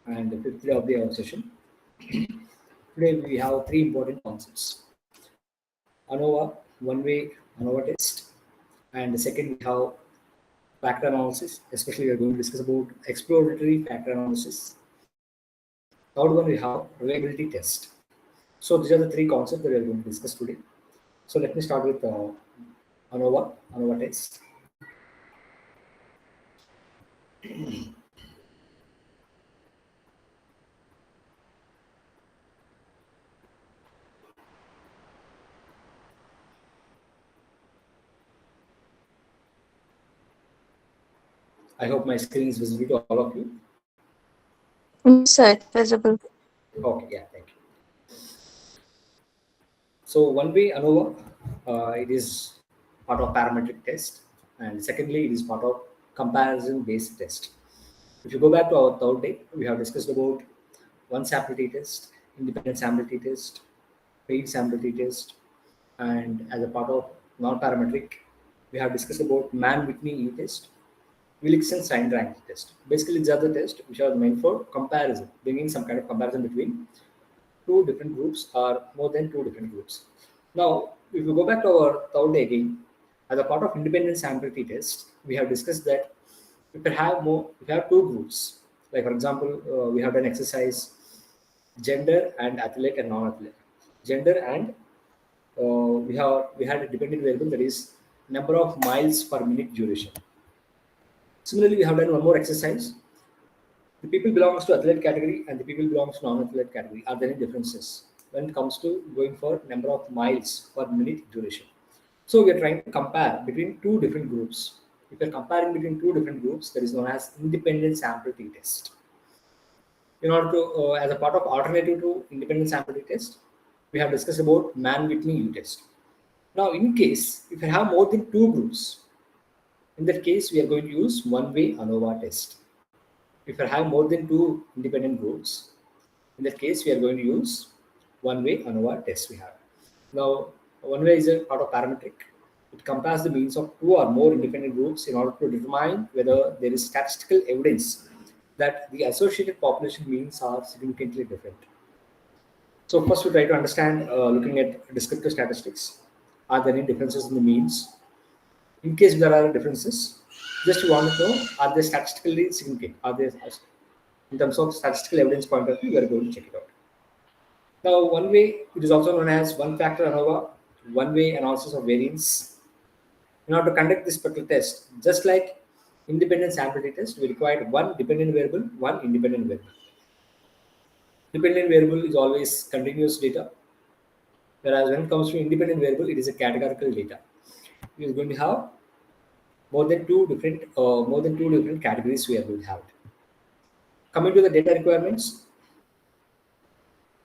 and the fifth day of our session. Today we have three important concepts. ANOVA, one-way ANOVA test, and the second we have factor analysis, especially we are going to discuss about exploratory factor analysis. Third one we have reliability test. So these are the three concepts that we are going to discuss today. So let me start with ANOVA test. I hope my screen is visible to all of you. Yes, sir, visible. Okay, yeah, thank you. So one-way ANOVA, it is part of parametric test, and secondly, it is part of comparison-based test. If you go back to our third day, we have discussed about one sample t-test, independent sample t-test, paid sample t-test, and as a part of non-parametric, we have discussed about Mann-Whitney e-test, Wilson sign rank test. Basically, these are the tests which are meant for comparison, bringing some kind of comparison between two different groups or more than two different groups. Now, if you go back to our third day again, as a part of independent sample t-test, we have discussed that if you have two groups, like for example, we have done exercise gender and athlete and non-athlete. Gender and we had a dependent variable, that is number of miles per minute duration. Similarly, we have done one more exercise. The people belongs to athlete category and the people belongs to non-athlete category. Are there any differences when it comes to going for number of miles per minute duration? So we are trying to compare between two different groups. If you are comparing between two different groups, that is known as independent sample t-test. In order to, as a part of alternative to independent sample t-test, we have discussed about Mann-Whitney u-test. Now, in case if you have more than two groups, in that case, we are going to use one-way ANOVA test. If you have more than two independent groups, in that case, we are going to use one-way ANOVA test we have. Now, one-way is a part of parametric. It compares the means of two or more independent groups in order to determine whether there is statistical evidence that the associated population means are significantly different. So first we try to understand, looking at descriptive statistics, are there any differences in the means? In case there are differences, just we want to know, are they statistically significant? Are they, in terms of statistical evidence point of view, we are going to check it out. Now, one-way, it is also known as one-factor ANOVA, one-way analysis of variance. In order to conduct this particular test, just like independent sample test, we require one dependent variable, one independent variable. Dependent variable is always continuous data, whereas when it comes to independent variable, it is a categorical data. We are going to have more than two different categories we are going to have. Coming to the data requirements,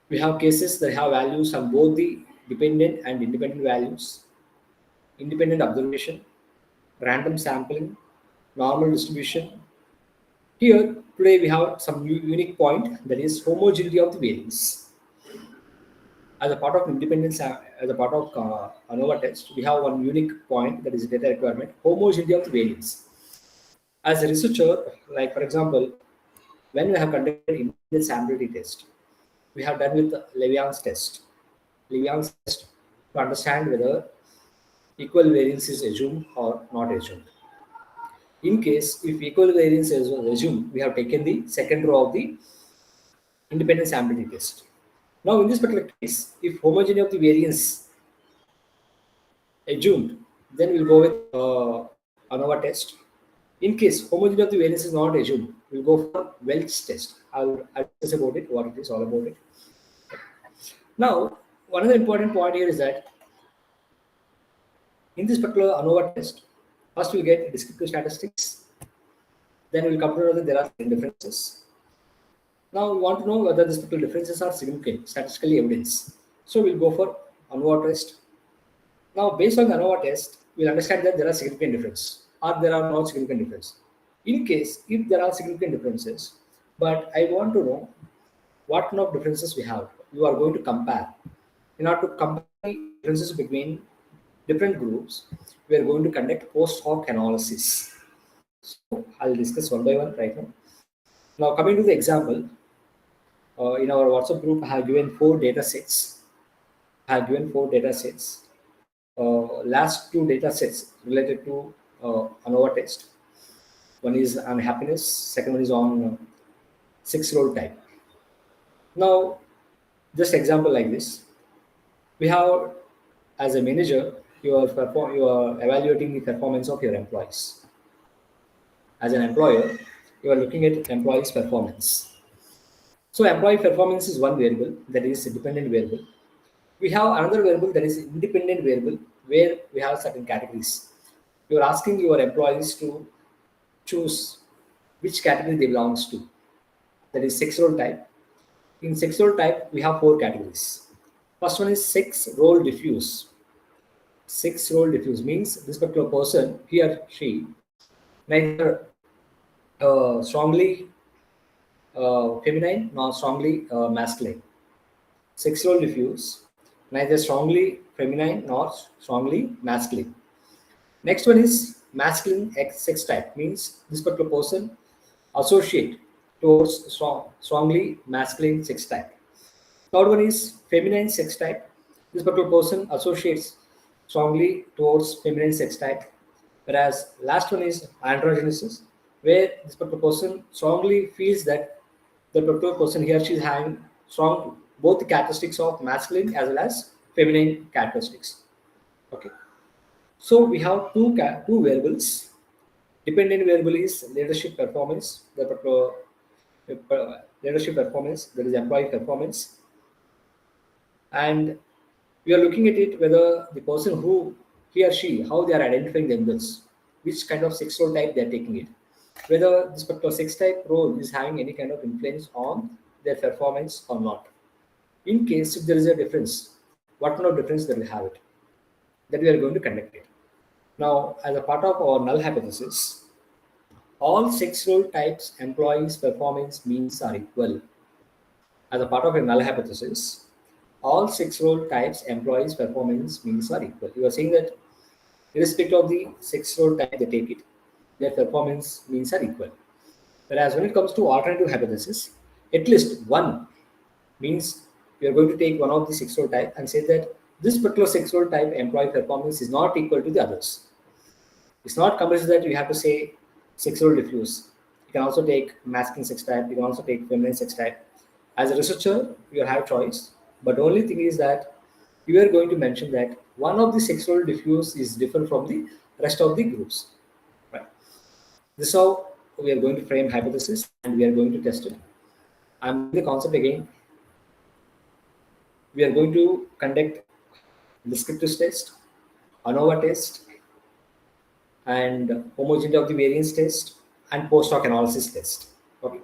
we have cases that have values on both the dependent and independent values, independent observation, random sampling, normal distribution. Here, today we have some unique point, that is homogeneity of the variance. As a part of independence, as a part of ANOVA test, we have one unique point, that is data requirement, homogeneity of the variance. As a researcher, like for example, when we have conducted independent sample test, we have done with Levian's test. Levian's test to understand whether equal variance is assumed or not assumed. In case if equal variance is assumed, we have taken the second row of the independent sample test. Now, in this particular case, if homogeneity of the variance assumed, then we'll go with ANOVA test. In case homogeneity of the variance is not assumed, we'll go for Welch test. I'll discuss about it, what it is all about it. Now, one other important point here is that in this particular ANOVA test, first we'll get descriptive statistics, then we'll come to know that there are differences. Now we want to know whether these particular differences are significant, statistically evidence. So we'll go for ANOVA test. Now based on the ANOVA test, we'll understand that there are significant differences or there are not significant differences. In case if there are significant differences, but I want to know what kind of differences we have, you are going to compare. In order to compare differences between different groups, we are going to conduct post hoc analysis. So I'll discuss one by one right now. Now coming to the example, In our WhatsApp group, I have given four data sets. I have given four data sets. Last two data sets related to ANOVA test. One is on happiness, second one is on six role type. Now, just example like this, we have as a manager, you are evaluating the performance of your employees. As an employer, you are looking at employees' performance. So employee performance is one variable that is a dependent variable. We have another variable that is independent variable where we have certain categories. You are asking your employees to choose which category they belongs to. That is sex role type. In sex role type, we have four categories. First one is sex role diffuse. Sex role diffuse means this particular person, he or she, neither strongly feminine nor strongly masculine. Sex role diffuse, neither strongly feminine nor strongly masculine. Next one is masculine sex type, means this particular person associate towards strongly masculine sex type. Third one is feminine sex type. This particular person associates strongly towards feminine sex type. Whereas last one is androgenesis, where this particular person strongly feels that the particular person he or she is having strong both the characteristics of masculine as well as feminine characteristics. Okay. So we have two variables. Dependent variable is leadership performance, the particular leadership performance, that is employee performance, and we are looking at it whether the person who he or she how they are identifying themselves, which kind of sex role type they are taking it, whether this particular sex type role is having any kind of influence on their performance or not. In case if there is a difference, what kind of difference they will have it, that we are going to conduct it. Now, as a part of our null hypothesis, all sex role types employees performance means are equal. As a part of a null hypothesis, all sex role types employees performance means are equal. You are saying that irrespective of the sex role type they take it, their performance means are equal. Whereas when it comes to alternative hypothesis, at least one means we are going to take one of the sex role type and say that this particular sex role type employee performance is not equal to the others. It's not compulsory that you have to say sexual diffuse. You can also take masculine sex type. You can also take feminine sex type. As a researcher, you have choice. But the only thing is that you are going to mention that one of the sexual diffuse is different from the rest of the groups. Right. This is how we are going to frame hypothesis and we are going to test it. I'm giving the concept again. We are going to conduct descriptive test, ANOVA test, and homogeneity of the variance test and post hoc analysis test. Okay.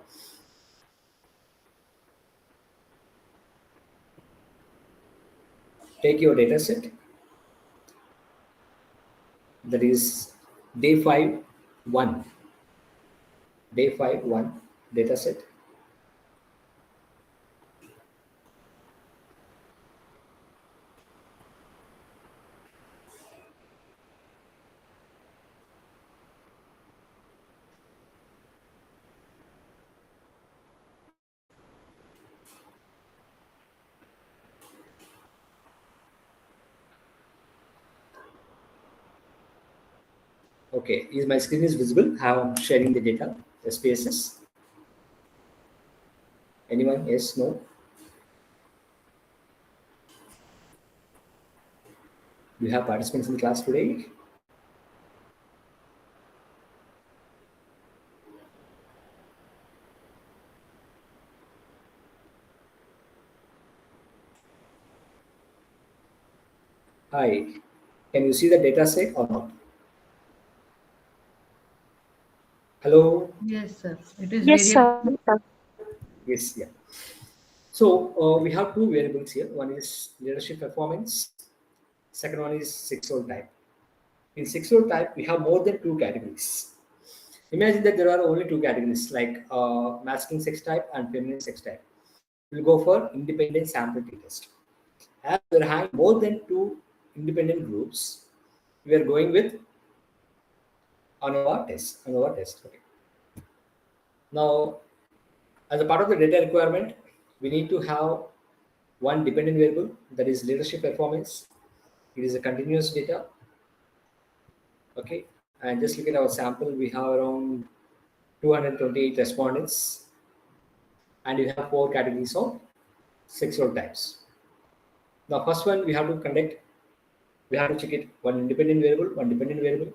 Take your data set, that is day 5 1, day 5 1 data set. Okay, is my screen is visible? How I'm sharing the data, SPSS? Anyone? Yes, no? Do you have participants in the class today? Hi, can you see the data set or not? Hello? Yes, sir. It is Yes, variable. sir. Yes, yeah. So we have two variables here. One is leadership performance. Second one is sexual type. In sexual type, we have more than two categories. Imagine that there are only two categories like masculine sex type and feminine sex type. We'll go for independent sample t test. As we're having more than two independent groups, we are going with ANOVA test. ANOVA test. Okay. Now, as a part of the data requirement, we need to have one dependent variable, that is leadership performance. It is a continuous data. Okay, and just look at our sample. We have around 228 respondents, and you have four categories of sexual types. Now, first one we have to conduct. We have to check it one independent variable,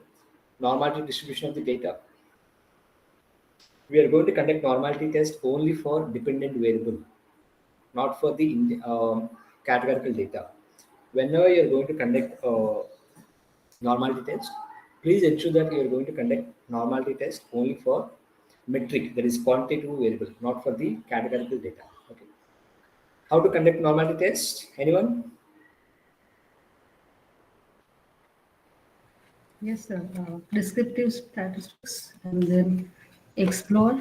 normality distribution of the data. We are going to conduct normality test only for dependent variable, not for the categorical data. Whenever you are going to conduct normality test, please ensure that you are going to conduct normality test only for metric, that is quantitative variable, not for the categorical data. Okay. How to conduct normality test? Anyone? Yes, sir. Descriptive statistics and then explore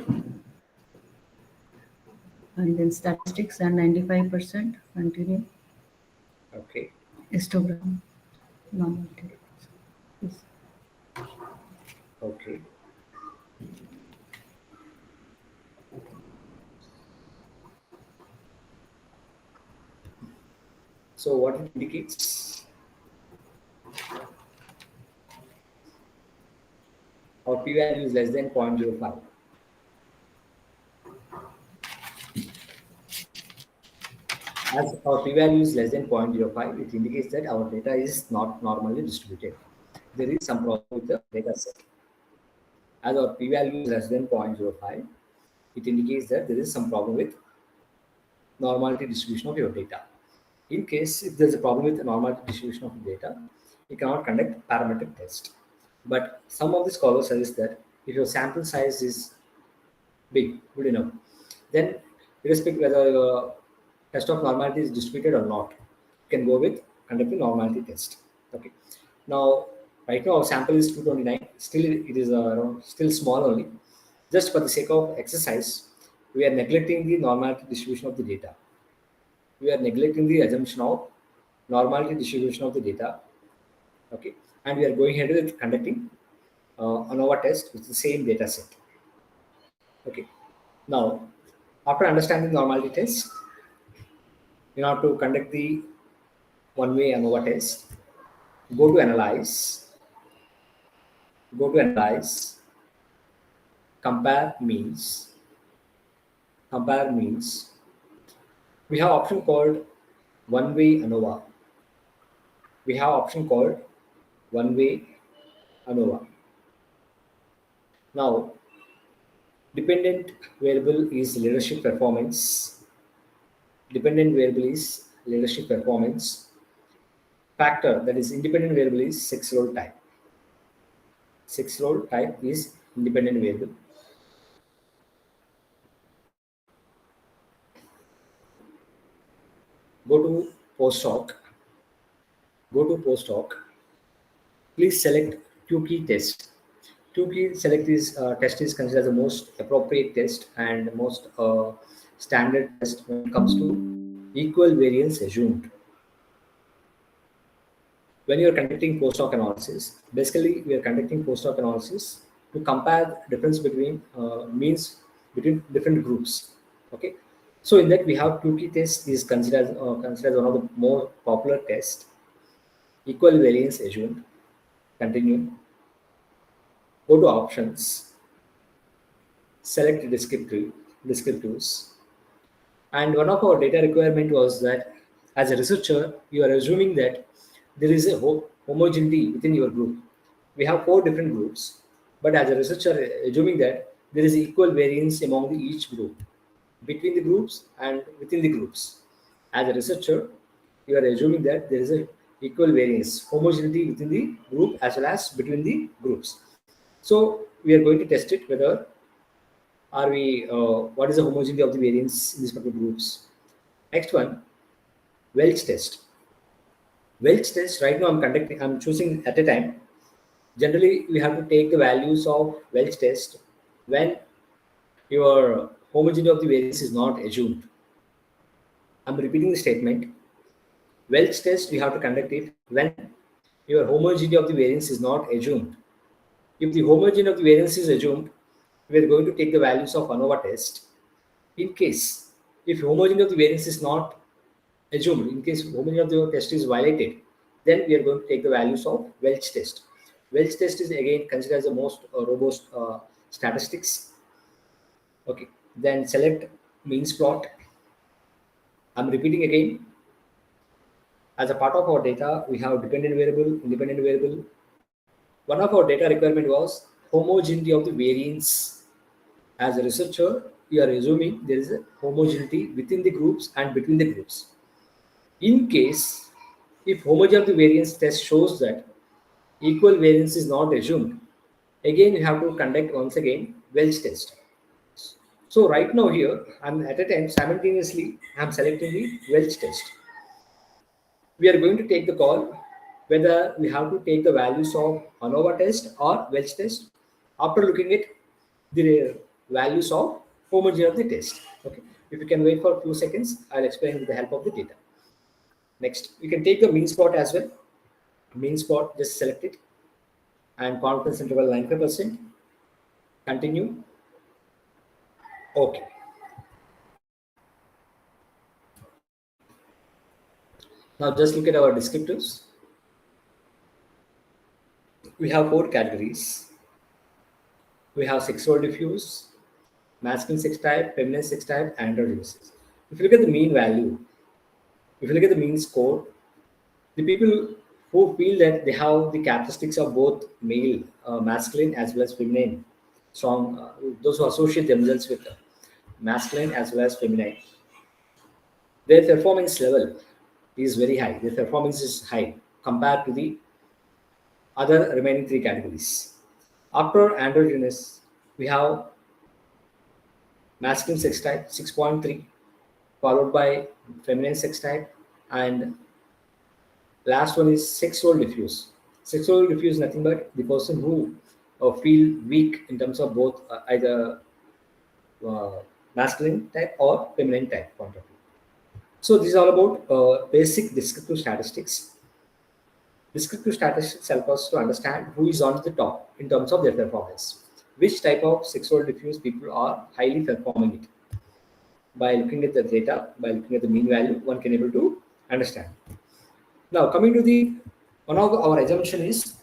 and then statistics and 95% continue Okay. histogram normality. Yes. Okay. So what it indicates? Our p-value is less than 0.05. As our p-value is less than 0.05, it indicates that our data is not normally distributed. There is some problem with the data set. As our p-value is less than 0.05, it indicates that there is some problem with normality distribution of your data. In case if there's a problem with the normality distribution of the data, you cannot conduct parametric test. But some of the scholars suggest that if your sample size is big, good enough, then irrespective whether your test of normality is distributed or not, you can go with conducting normality test. Okay. Now, right now our sample is 229. Still, it is around still small only. Just for the sake of exercise, we are neglecting the normality distribution of the data. We are neglecting the assumption of normality distribution of the data. Okay, and we are going ahead with conducting ANOVA test with the same data set. Okay, now after understanding normality test, in order to conduct the one-way ANOVA test, go to analyze, compare means, we have option called one-way ANOVA. One-way ANOVA. Now, dependent variable is leadership performance. Factor, that is independent variable, is sex role type. Sex role type is independent variable. Go to post-hoc. Please select two key test. Two key select is test is considered the most appropriate test and most standard test when it comes to equal variance assumed. When you are conducting post-hoc analysis, basically we are conducting post-hoc analysis to compare difference between means between different groups. Okay, so in that we have two key test is considered one of the more popular tests. Equal variance assumed. Continue. Go to options. Select descriptives. And one of our data requirement was that as a researcher, you are assuming that there is a homogeneity within your group. We have four different groups, but as a researcher, assuming that there is equal variance among each group, between the groups and within the groups. As a researcher, you are assuming that there is a equal variance, homogeneity within the group as well as between the groups. So we are going to test it whether are we what is the homogeneity of the variance in these particular groups. Next one, Welch test. Welch test, right now I'm choosing at a time. Generally, we have to take the values of Welch test when your homogeneity of the variance is not assumed. I'm repeating the statement. Welch test, we have to conduct it when your homogeneity of the variance is not assumed. If the homogeneity of the variance is assumed, we are going to take the values of ANOVA test. In case if homogeneity of the variance is not assumed, in case homogeneity of the test is violated, then we are going to take the values of Welch test. Welch test is again considered as the most robust statistics. Okay, then select means plot. I'm repeating again. As a part of our data, we have dependent variable, independent variable. One of our data requirement was homogeneity of the variance. As a researcher, you are assuming there is a homogeneity within the groups and between the groups. In case, if homogeneity of the variance test shows that equal variance is not assumed, again you have to conduct once again Welch test. So right now here, I'm at a time simultaneously, I'm selecting the Welch test. We are going to take the call whether we have to take the values of ANOVA test or Welch test after looking at the values of homogeneity of the test. Okay, if you can wait for a few seconds, I'll explain with the help of the data. Next, you can take the mean spot as well. Mean spot, just select it and confidence interval 95%. Continue. Okay. Now just look at our descriptors. We have 4 categories. We have sexual diffuse, masculine sex type, feminine sex type, androgenesis. If you look at the mean value, if you look at the mean score, the people who feel that they have the characteristics of both male, masculine as well as feminine, strong, those who associate themselves with masculine as well as feminine, their performance level is very high. Their performance is high compared to the other remaining 3 categories. After androgynous, we have masculine sex type 6.3, followed by feminine sex type, and last one is sexual diffuse. Sexual diffuse is nothing but the person who feel weak in terms of both either uh, masculine type or feminine type point of view. So this is all about basic descriptive statistics. Descriptive statistics help us to understand who is on the top in terms of their performance. Which type of sexual diffuse people are highly performing it. By looking at the data, by looking at the mean value, one can able to understand. Now coming to the one of our assumption is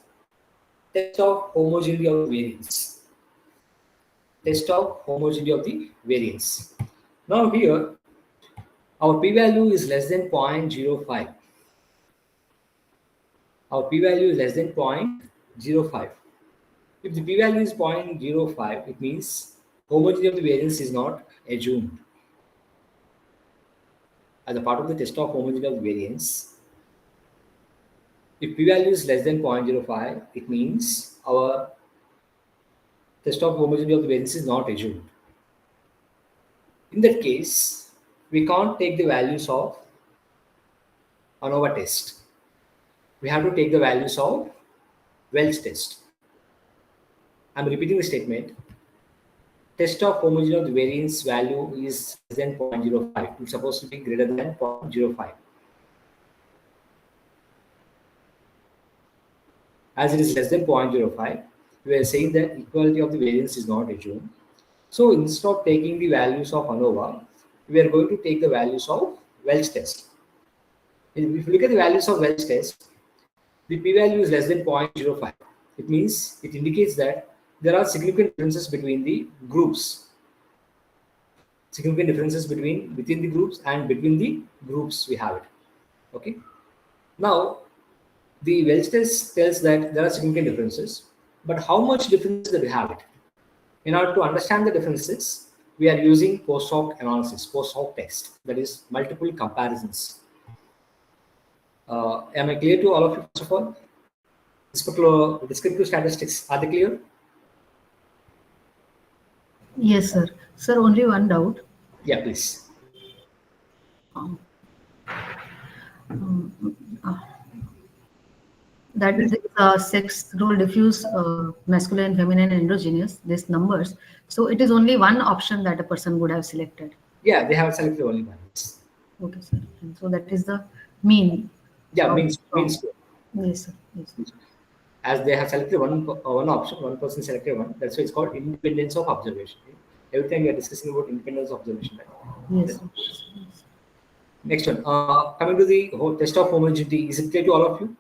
test of homogeneity of the variance. Test of homogeneity of the variance. Now here our p-value is less than 0.05. Our p-value is less than 0.05. If the p-value is 0.05, it means homogeneity of the variance is not assumed. As a part of the test of homogeneity of the variance, if p-value is less than 0.05, it means our test of homogeneity of the variance is not assumed. In that case, we can't take the values of ANOVA test. We have to take the values of Welch test. I'm repeating the statement. Test of homogeneity of the variance value is less than 0.05. It's supposed to be greater than 0.05. As it is less than 0.05, we are saying that equality of the variance is not assumed. So instead of taking the values of ANOVA, we are going to take the values of Welch test. If you look at the values of Welch test, the p-value is less than 0.05. It means it indicates that there are significant differences between the groups. Significant differences within the groups and between the groups we have it. Okay. Now, the Welch test tells that there are significant differences, but how much differences that we have it? In order to understand the differences, we are using post hoc analysis, post hoc test, that is multiple comparisons. Am I clear to all of you first of all? This particular descriptive statistics, are they clear? Yes, sir. Sir, only one doubt. Yeah, please. Um, uh, that this sex role diffuse masculine, feminine, androgynous, these numbers. So it is only one option that a person would have selected. Yeah, they have selected only one. Okay, sir. And so that is the mean. Yeah, Of, means score. yes, sir. Yes. As they have selected one option, one person selected one. That's why it's called independence of observation. Every time we are discussing about independence observation, right? Yes. Next one. Coming to the whole test of homogeneity, is it clear to all of you?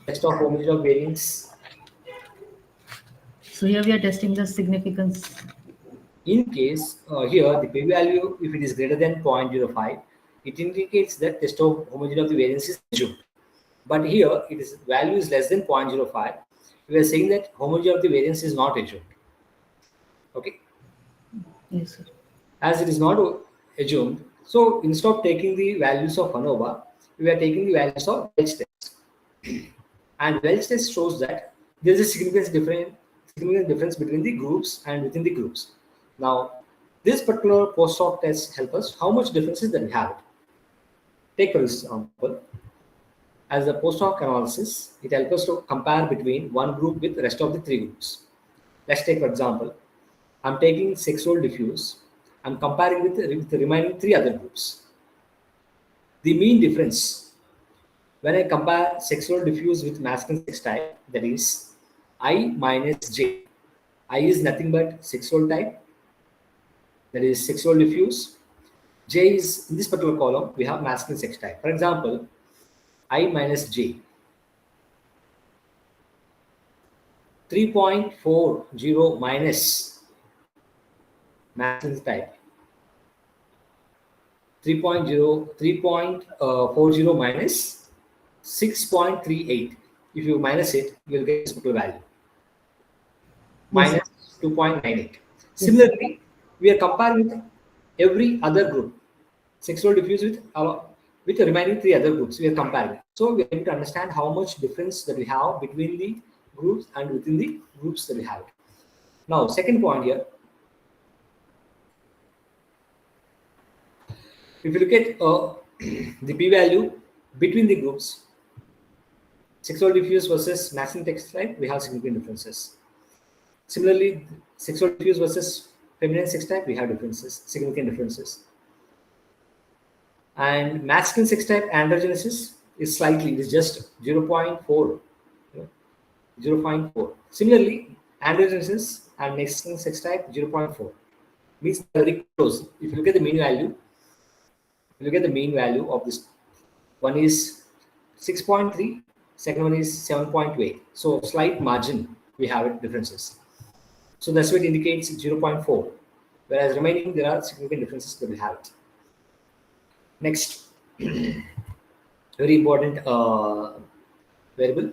Test of homogeneity of variance. So here we are testing the significance. In case here the p-value, if it is greater than 0.05, it indicates that test of homogeneity of the variance is assumed. But here it is value is less than 0.05. We are saying that homogeneity of the variance is not assumed. Okay, Yes, sir. as it is not assumed, so instead of taking the values of ANOVA, we are taking the values of Welch test. And Welch test shows that there is a significant difference between the groups and within the groups. Now, this particular post-hoc test help us how much differences that we have. Take for example, as a post-hoc analysis, it helps us to compare between one group with the rest of the three groups. Let's take for example, I'm taking sexual diffuse. I'm comparing with the remaining three other groups. The mean difference when I compare sexual diffuse with masculine sex type, that is I minus J. I is nothing but sexual type, that is sexual diffuse. J is in this particular column, we have masculine sex type. For example, I minus J, 3.40 minus masculine type, 3.40 minus 6.38. If you minus it, you will get this particular value. Yes, sir. Minus 2.98. Yes, sir. Similarly, we are comparing with every other group, sexual diffuse with the remaining three other groups. We are comparing. So we are able to understand how much difference that we have between the groups and within the groups that we have. Now, second point here. If you look at the p-value between the groups, sexual diffuse versus masculine sex type, we have significant differences. Similarly, sexual diffuse versus feminine sex type, we have significant differences. And masculine sex type androgenesis is slightly, it is just 0.4. 0.4. Similarly, androgenesis and masculine sex type 0.4 means very close. If you look at the mean value, of this, one is 6.3, second one is 7.28. So slight margin we have it differences. So that's what indicates 0.4. Whereas remaining there are significant differences that we have it. Next, very important variable,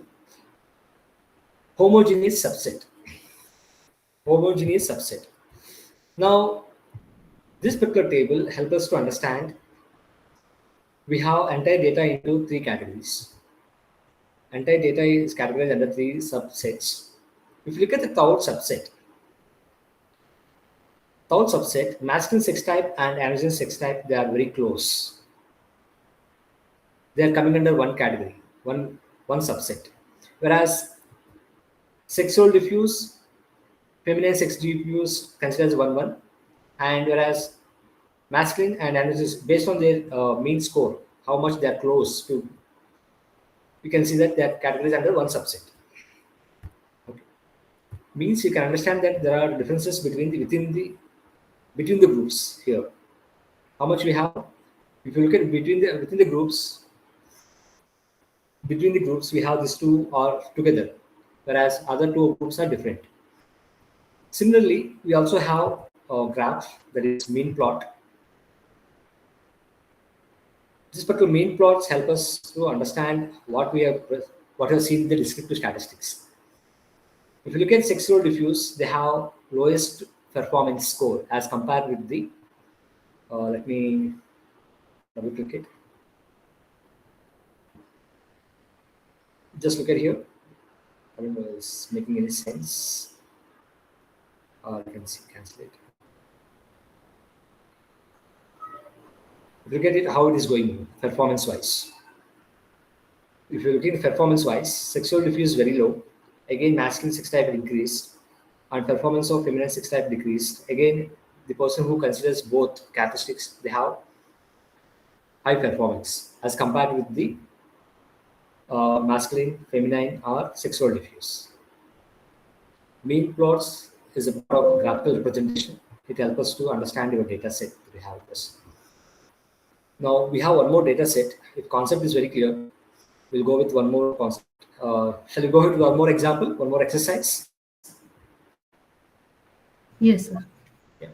homogeneous subset. Homogeneous subset. Now, this particular table helps us to understand we have entire data into three categories. Entire data is categorized under three subsets. If you look at the third subset, masculine sex type and androgen sex type, they are very close. They are coming under one category, one subset. Whereas sexual diffuse, feminine sex diffuse considers 1-1, and whereas masculine and androgen, based on their mean score, how much they are close to, you can see that they are categorized under one subset. Okay. Means you can understand that there are differences within the groups here. How much we have? If you look at within the groups, we have these two are together, whereas other two groups are different. Similarly, we also have a graph, that is mean plot. This particular mean plots help us to understand what we have seen in the descriptive statistics. If you look at sexual diffuse, they have lowest performance score as compared with the, let me double click it. Just look at here. I don't know if it's making any sense. You can see, cancel it. Look at it, how it is going performance-wise. If you're looking performance-wise, sexual diffuse is very low. Again, masculine sex type increased, and performance of feminine sex type decreased. Again, the person who considers both characteristics, they have high performance as compared with the masculine, feminine, or sexual diffuse. Mean plots is a part of graphical representation. It helps us to understand your data set that we have this. Now we have one more data set. If concept is very clear, we'll go with one more concept. Shall we go with one more example, one more exercise? Yes, sir. Yeah.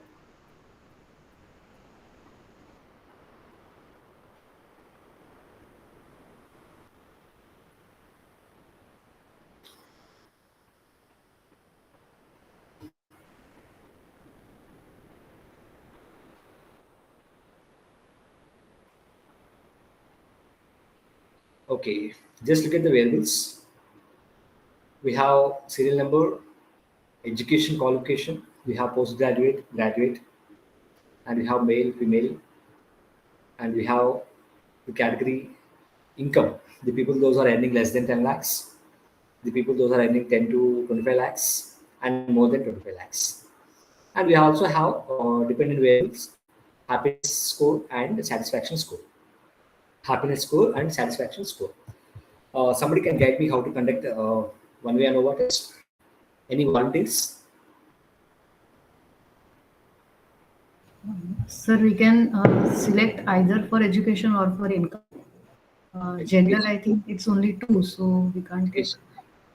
Okay, just look at the variables. We have serial number, education qualification, we have postgraduate, graduate, and we have male, female, and we have the category income. The people those are earning less than 10 lakhs, the people those are earning 10 to 25 lakhs, and more than 25 lakhs. And we also have dependent variables, happiness score and satisfaction score. Happiness score and satisfaction score. Somebody can guide me how to conduct one way ANOVA test. Any volunteers? Sir, we can select either for education or for income. Gender, Education. I think it's only two, so we can't take. Education.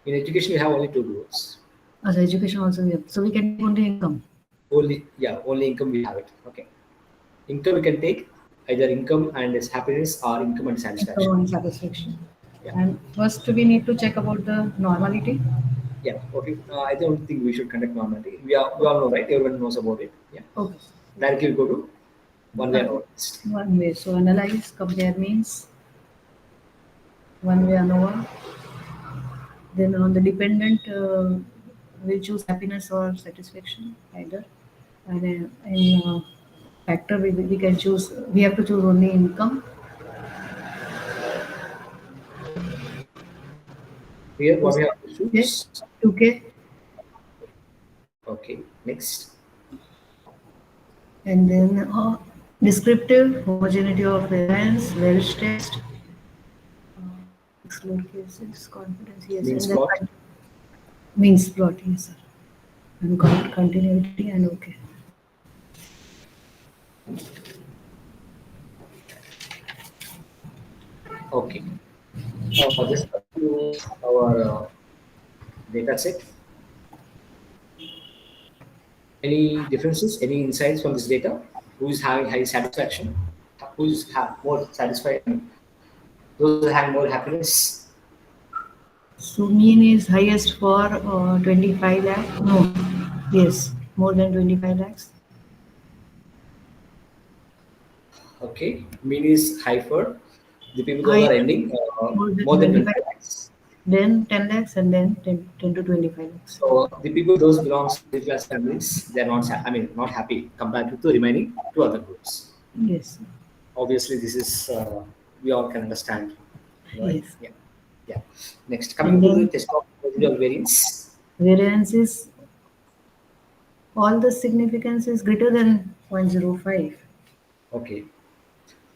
In education, we have only two groups. As education also, we have. So we can take only income. Only income we have it. Okay. Income we can take either income and its happiness or income and satisfaction. Income and satisfaction. Yeah. And first, we need to check about the normality. Yeah. Okay. I don't think we should conduct normality. We all know, right? Everyone knows about it. Yeah. Okay. Directly we go to one way ANOVA test. One way. So analyze, compare means one way ANOVA. Then on the dependent, we choose happiness or satisfaction either. And in factor, we can choose. We have to choose only income. Here, what we have to Okay. choose. 2K. Okay. Next. And then descriptive, homogeneity of variance, Welch test, exclude cases, confidence, yes, Means and then plot. means plot, yes, sir. And continuity and okay. Okay. Just to our data set. Any differences? Any insights from this data? Who is having high satisfaction? Who is more satisfied? Those who have more happiness. So mean is highest for 25 lakh. No, yes, more than 25 lakhs. Okay. Mean is high for the people those High are ending more than more than 25, 25 lakhs. then 10 lakhs, and then 10 to 25 lakhs. So the people those belongs to middle class families, they're not. Not happy compared to the remaining two other groups. Yes, Obviously, this is we all can understand, right? yes. Yeah. Yeah. Next, And coming to the then test of residual variance. variance is all the significance is greater than 0.05. Okay.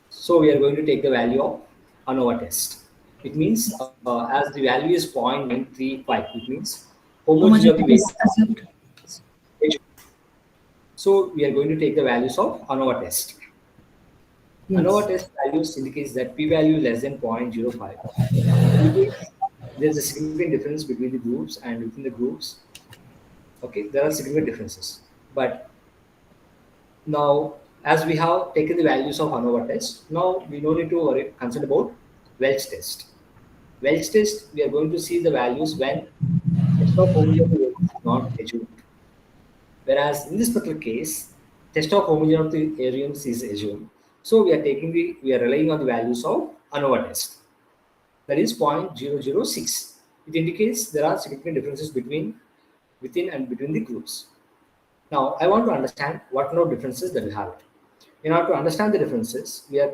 So we are going to take the value of ANOVA test. It means as the value is 0.935, it means homogeneity Homogeneity is variance. assumed. So we are going to take the values of ANOVA test. ANOVA Yes. test values indicates that p-value less than 0.05 indicates there's a significant difference between the groups, and within the groups, okay, there are significant differences. But now, as we have taken the values of ANOVA test, now we no need to worry concerned about Welch test. Welch test, we are going to see the values when test of homogeneity variance is not assumed. Whereas in this particular case, test of homogeneity variance is assumed. So we are relying on the values of ANOVA test. That is 0.006. It indicates there are significant differences within and between the groups. Now, I want to understand what kind of differences that we have. In order to understand the differences, we are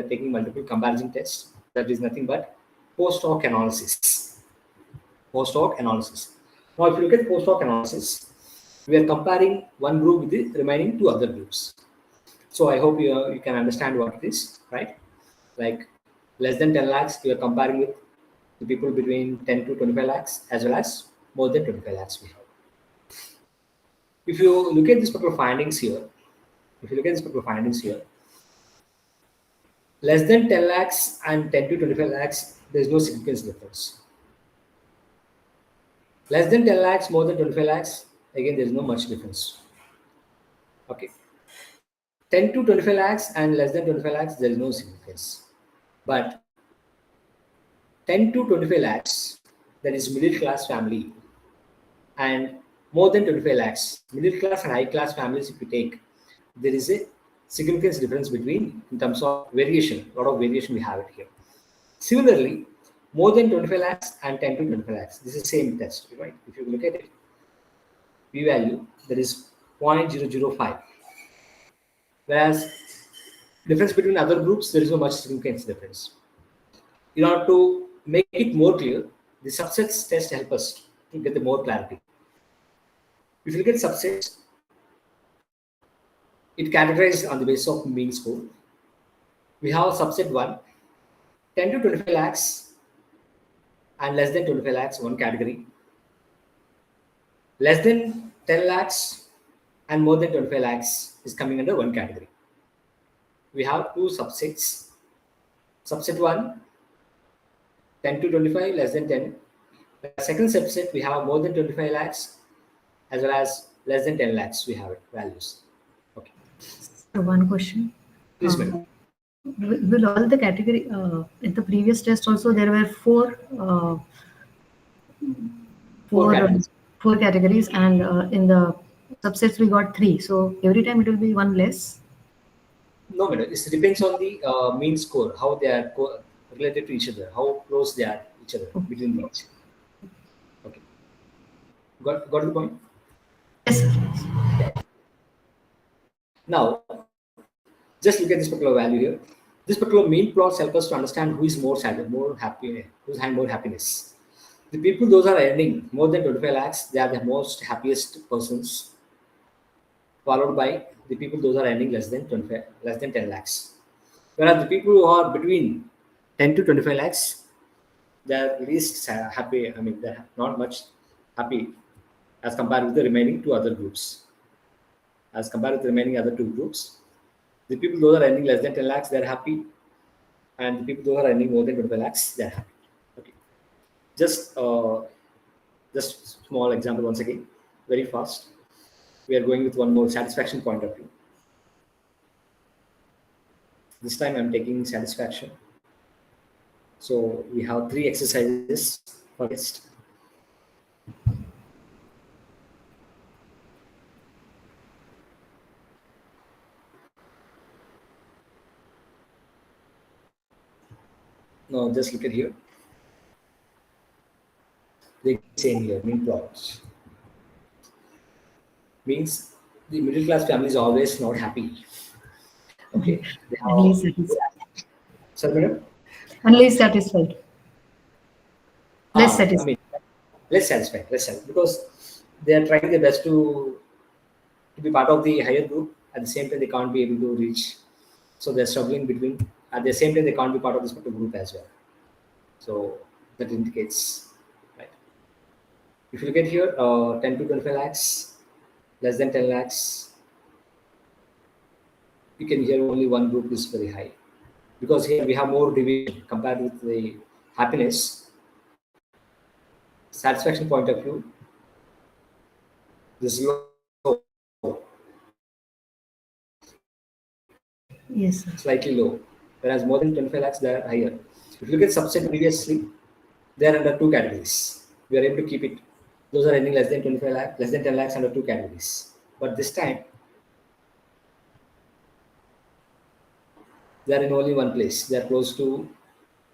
taking multiple comparison tests. That is nothing but post hoc analysis. Post hoc analysis. Now, if you look at post hoc analysis, we are comparing one group with the remaining two other groups. So I hope you can understand what it is, right? Like less than 10 lakhs, we are comparing with the people between 10 to 25 lakhs, as well as more than 25 lakhs we have. If you look at this particular findings here, less than 10 lakhs and 10 to 25 lakhs, there is no significance difference. Less than 10 lakhs, more than 25 lakhs, again, there is no much difference. Okay. 10 to 25 lakhs and less than 25 lakhs, there is no significance. But 10 to 25 lakhs, that is middle class family, and more than 25 lakhs, middle class and high class families, if you take, there is a significance difference between in terms of variation, a lot of variation we have it here. Similarly, more than 25 lakhs and 10 to 25 lakhs, this is same test, right? If you look at it, p value that is 0.005, whereas difference between other groups, there is no much significance difference. In order to make it more clear, the subsets test help us to get the more clarity. If you look at subsets, it categorized on the basis of mean score. We have subset 1, 10 to 25 lakhs and less than 25 lakhs, one category. Less than 10 lakhs and more than 25 lakhs is coming under one category. We have two subsets. Subset 1, 10 to 25, less than 10. The second subset, we have more than 25 lakhs as well as less than 10 lakhs, we have it, values. Okay. So one question. Please, madam. Will all the category in the previous test also there were four categories. four categories, and in the subsets we got three. So every time it will be one less. No, madam. It depends on the mean score, how they are related to each other, how close they are each other between these. Okay. Got the point? Yes, sir. Now, just look at this particular value here. This particular mean plots help us to understand who is more sad, more happy, who's having more happiness. The people those are earning more than 25 lakhs, they are the most happiest persons, followed by the people those are earning less than 25, less than 10 lakhs. Whereas the people who are between 10 to 25 lakhs, they are least happy. I mean, they're not much happy as compared with the remaining two other groups. As compared with the remaining other two groups, the people those are earning less than 10 lakhs, they're happy, and the people those are earning more than 25 lakhs, they're happy. Okay. Just small example once again, very fast. We are going with one more satisfaction point of view. This time I'm taking satisfaction. So we have 3 exercises for test. Now just look at here. They same here, mean plots. Means the middle class family is always not happy. Okay. They Only have, satisfied. sorry, madam? Only satisfied. Less I satisfied. mean, less satisfied, because they are trying their best to be part of the higher group. At the same time, they can't be able to reach. So they're struggling between. At the same time, they can't be part of this particular group as well. So that indicates, right? If you look at here, 10 to 25 lakhs, less than 10 lakhs, you can hear only one group is very high. Because here we have more division compared with the happiness. Satisfaction point of view, this is low, Yes, sir. slightly low, whereas more than 25 lakhs, they are higher. If you look at subset previously, they are under 2 categories. We are able to keep it. Those are earning less than 25 lakhs, less than 10 lakhs under 2 categories. But this time, they are in only one place. They are close to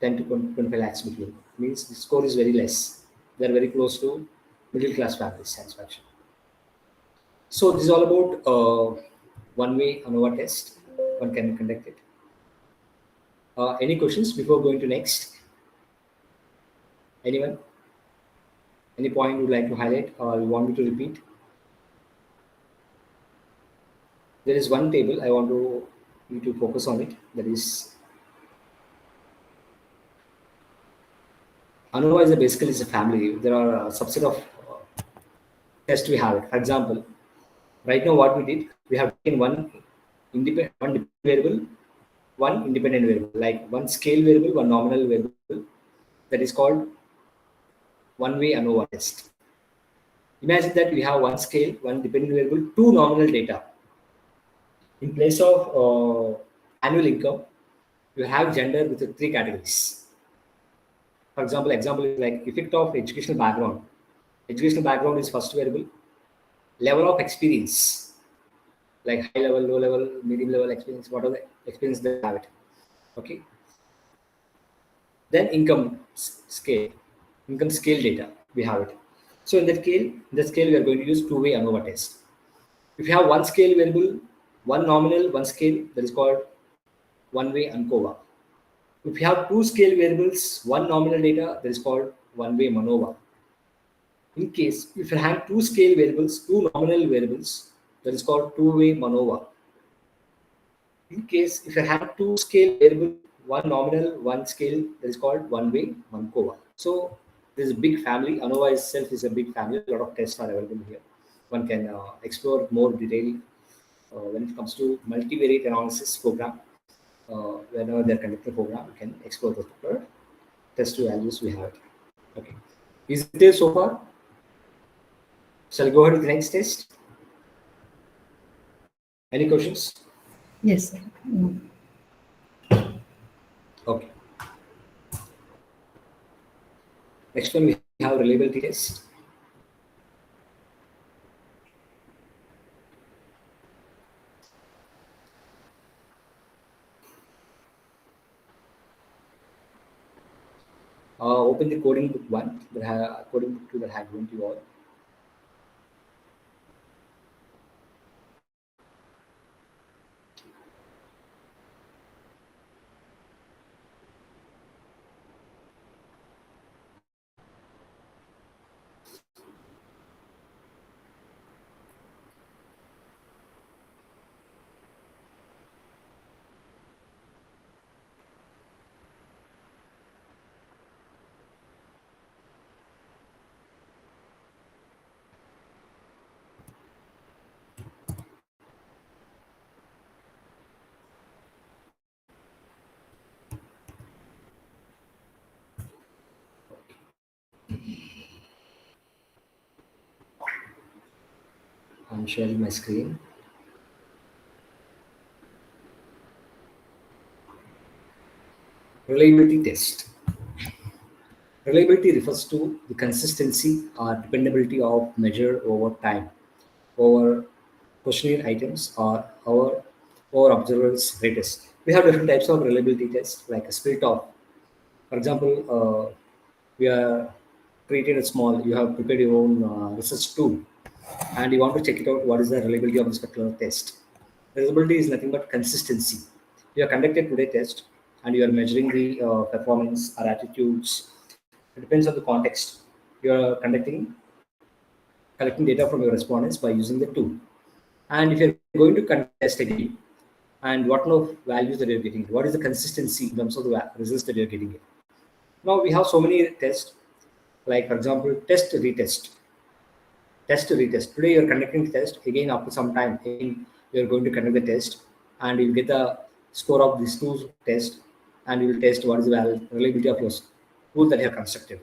10 to 25 lakhs between. Means the score is very less. They are very close to middle class families satisfaction. So this is all about one-way ANOVA test. One can conduct it. Any questions before going to next? Anyone? Any point you would like to highlight or you want me to repeat? There is one table I want you to focus on it. That is ANOVA is basically a family. There are a subset of tests we have it. For example, Right now, what we did, we have taken one dependent variable, one independent variable, like one scale variable, one nominal variable. That is called one-way ANOVA test. Imagine that we have one scale, one dependent variable, two nominal data. In place of annual income, you have gender with three categories. For example is like effect of educational background. Educational background is first variable. Level of experience, like high level, low level, medium level experience, whatever the experience they have it. Okay. Then scale, income scale data, we have it. So in that scale, we are going to use two-way ANOVA test. If you have one scale variable, one nominal, one scale, that is called one-way ANCOVA. If you have two scale variables, one nominal data, that is called one-way MANOVA. In case, if you have two scale variables, two nominal variables, that is called two-way MANOVA. In case, if you have two scale variable, one nominal, one scale, that is called one-way MANCOVA. So there's a big family. ANOVA itself is a big family. A lot of tests are available here. One can explore more detail when it comes to multivariate analysis program. Whenever they're conducting a program, you can explore the particular test values we have. Okay. Is it there so far? Shall I go ahead with the next test? Any questions? Yes, sir. Okay. Next one we have reliability test. Open the coding book one, coding book two that I have given to you all. I'm sharing my screen. Reliability test. Reliability refers to the consistency or dependability of measure over time, over questionnaire items or observers ratings. We have different types of reliability tests, like a split of, for example, we are created a small, you have prepared your own research tool and you want to check it out what is the reliability of this particular test. Reliability is nothing but consistency. You have conducted today test and you are measuring the performance or attitudes. It depends on the context. You are collecting data from your respondents by using the tool. And if you're going to conduct test again, and what kind of values that you're getting, what is the consistency in terms of the results that you're getting. Now we have so many tests, like for example, test retest. Test retest. Today you're conducting the test again after some time. Again, you're going to conduct the test and you'll get the score of these two tests and you will test what is the reliability of your tool that you have constructed.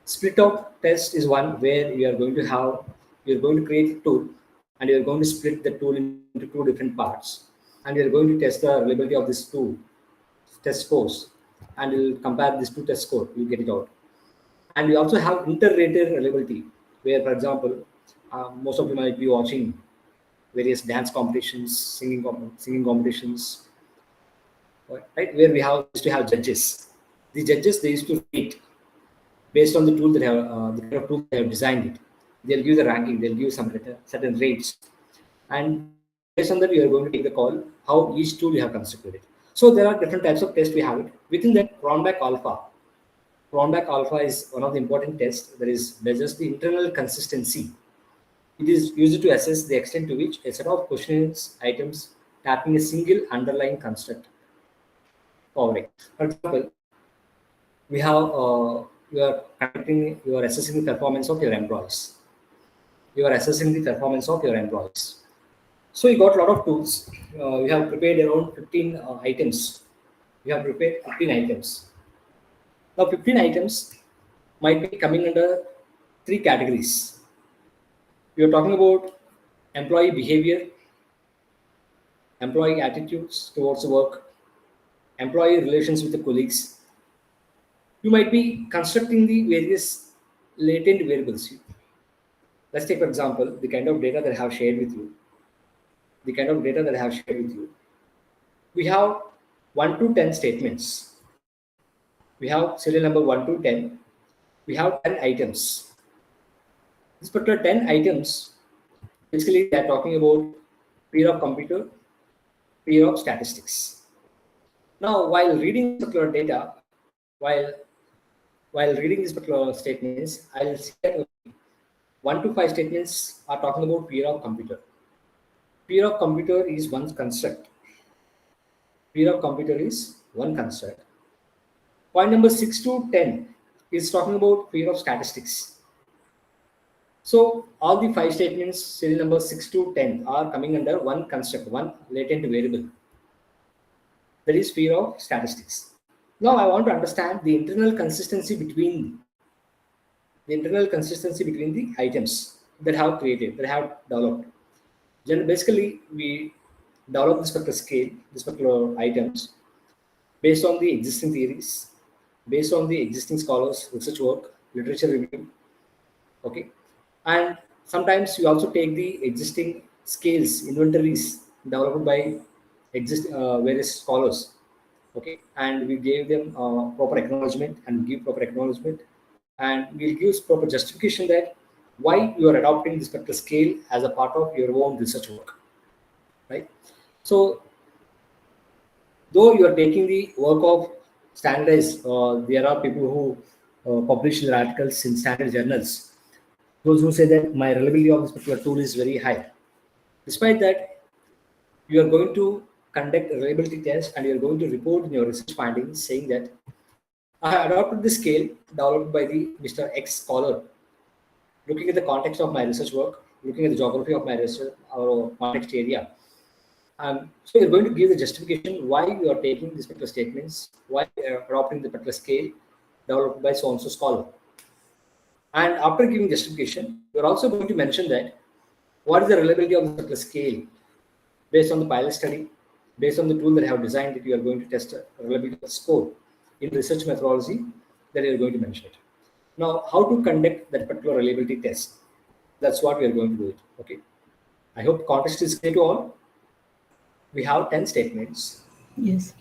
Split up test is one where you're going to create a tool and you're going to split the tool into two different parts and you're going to test the reliability of these two test scores and you'll compare these two test scores, you get it out. And we also have inter-rater reliability where, for example, most of you might be watching various dance competitions, singing competitions, right? Where we used to have judges. The judges, they used to rate based on the tool that have the kind of tool they have designed it. They'll give the ranking, they'll give some certain rates, and based on that, you are going to take the call how each tool you have constructed it. So there are different types of tests we have it. Within that, Cronbach Alpha. Cronbach Alpha is one of the important tests that is measures the internal consistency. It is used to assess the extent to which a set of questionnaires items tapping a single underlying construct powering. For example, you are assessing the performance of your employees. you are assessing the performance of your employees. So you got a lot of tools. You have prepared around 15 items. You have prepared 15 items. Now 15 items might be coming under three categories. We are talking about employee behavior, employee attitudes towards work, employee relations with the colleagues. You might be constructing the various latent variables. Let's take, for example, the kind of data that I have shared with you. The kind of data that I have shared with you. We have 1 to 10 statements. We have serial number 1 to 10. We have 10 items. This particular 10 items, basically they are talking about peer of computer, peer of statistics. Now, while reading this particular data, while while reading these particular statements, I'll see that 1 to 5 statements are talking about peer of computer. Peer of computer is one construct. Peer of computer is one construct. Point number 6 to 10 is talking about peer of statistics. So all the 5 statements, serial number 6 to 10, are coming under one construct, one latent variable. That is peer of statistics. Now I want to understand the internal consistency between the items that have created, that have developed. Then basically we develop this particular scale, this particular items based on the existing theories, based on the existing scholars, research work, literature review. Okay, and sometimes we also take the existing scales, inventories developed by various scholars. Okay, and we gave them proper acknowledgement and give proper acknowledgement, and we'll give proper justification that why you are adopting this particular scale as a part of your own research work, right? So though you are taking the work of standardized, there are people who publish their articles in standard journals. Those who say that my reliability of this particular tool is very high. Despite that, you are going to conduct a reliability test and you are going to report in your research findings saying that I have adopted the scale developed by the Mr. X scholar, looking at the context of my research work, looking at the geography of my research or context area. So you're going to give the justification why you are taking these particular statements, why you are adopting the particular scale developed by so and so scholar. And after giving justification, you're also going to mention that what is the reliability of this particular scale based on the pilot study, based on the tool that I have designed that you are going to test a reliability of the score in research methodology that you are going to mention it. Now, how to conduct that particular reliability test? That's what we are going to do it. Okay. I hope context is clear to all. We have 10 statements. Yes.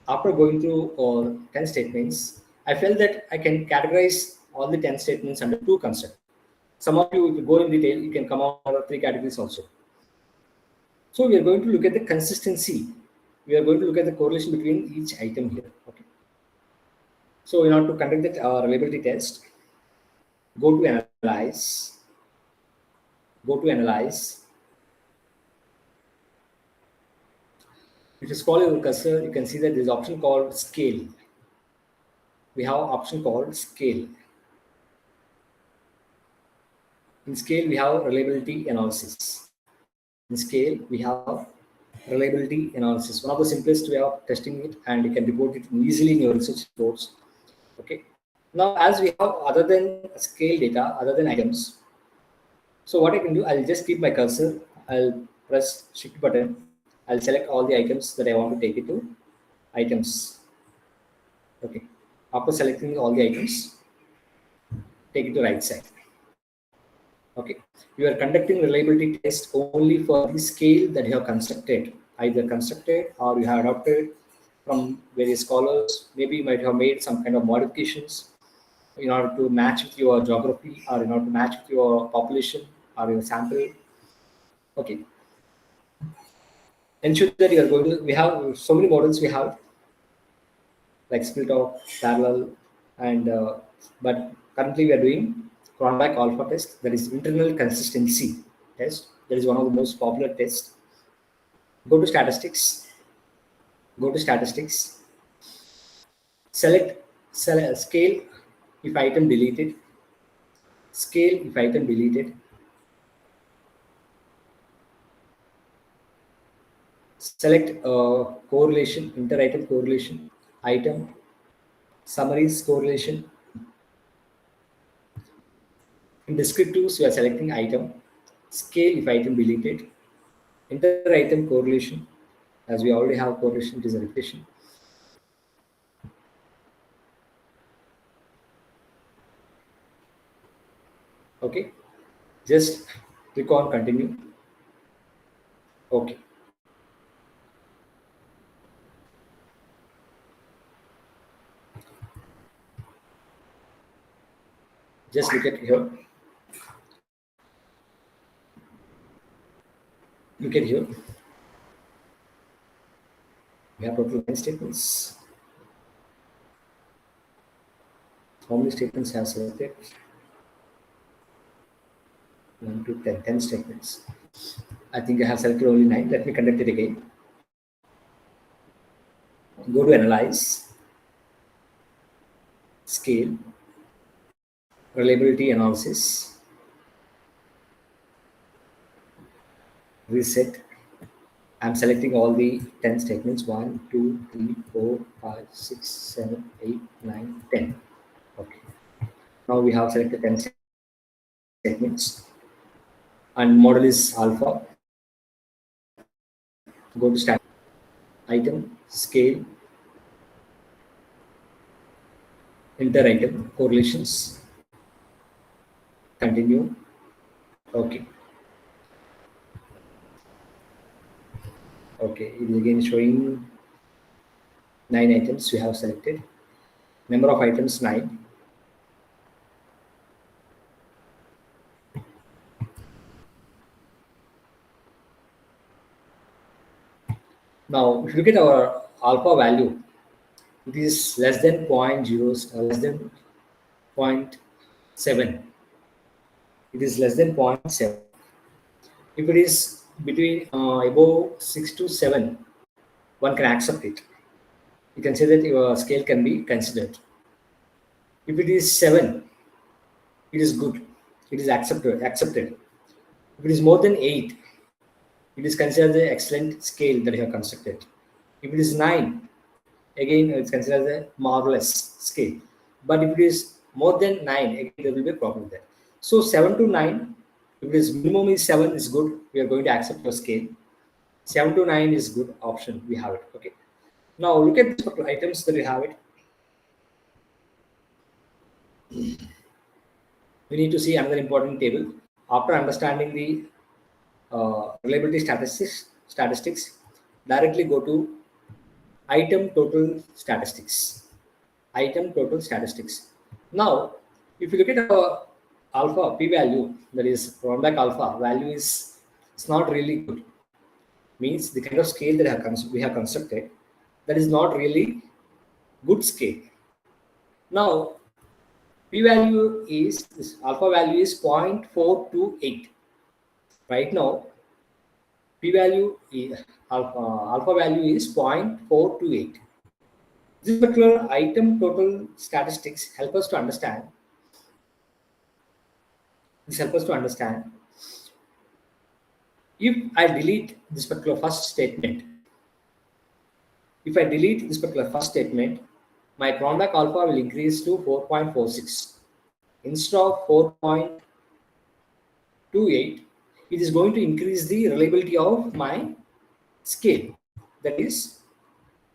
After going through 10 statements, I felt that I can categorize all the 10 statements under two concepts. Some of you, if you go in detail, you can come out under three categories also. So we are going to look at the consistency. We are going to look at the correlation between each item here. Okay. So in order to conduct that reliability test, go to analyze. Go to analyze. If you scroll your cursor, you can see that there is an option called scale. We have an option called scale. In scale, we have reliability analysis. In scale, we have reliability analysis. One of the simplest way of testing it, and you can report it easily in your research reports. Okay. Now, as we have other than scale data, other than items, so what I can do, I'll just keep my cursor. I'll press shift button. I'll select all the items that I want to take it to items. Okay. After selecting all the items, take it to right side. Okay. You are conducting reliability test only for the scale that you have constructed, either constructed or you have adopted from various scholars. Maybe you might have made some kind of modifications in order to match with your geography or in order to match with your population or your sample. Okay. Ensure that you are going to, we have so many models we have, like split off, parallel, and but currently we are doing Cronbach alpha test, that is internal consistency test. That is one of the most popular tests. Go to statistics. Go to statistics. Select scale if item deleted. Scale if item deleted. select correlation, inter-item correlation, item, summaries correlation. In descriptives, you are selecting item, scale if item deleted, inter-item correlation. As we already have correlation, it is a repetition. Okay, just click on continue. Okay. Just look at here. Look at here. We have total 9 statements. How many statements have selected? 1 to 10, 10 statements. I think I have selected only 9. Let me conduct it again. Go to analyze, scale, reliability analysis, reset. I'm selecting all the 10 statements 1, 2, 3, 4, 5, 6, 7, 8, 9, 10. Okay. Now we have selected 10 statements. And model is alpha. Go to start, item, scale, inter-item correlations. Continue. Okay. Okay, it is again showing 9 items we have selected. Number of items 9. Now, if you look at our alpha value, it is less than 0.0, less than 0.7. It is less than 0.7. If it is between above 6 to 7, one can accept it. You can say that your scale can be considered. If it is 7, it is good. It is accepted. If it is more than 8, it is considered the excellent scale that you have constructed. If it is 9, again it's considered a marvelous scale. But if it is more than 9, again there will be a problem there. So 7 to 9, if it is minimum is 7 is good, we are going to accept your scale. 7 to 9 is good option, we have it. Okay. Now look at these items that we have it. We need to see another important table. After understanding the reliability statistics, directly go to item total statistics. Item total statistics. Now, if you look at our alpha p-value, that is Cronbach alpha value is it's not really good. Means the kind of scale that we have constructed, that is not really good scale. Now, p-value is this alpha value is 0.428. Right now, p-value alpha value is 0.428. This particular item total statistics help us to understand. This helps us to understand if I delete this particular first statement. If I delete this particular first statement, my Cronbach alpha will increase to 4.46 instead of 4.28. It is going to increase the reliability of my scale, that is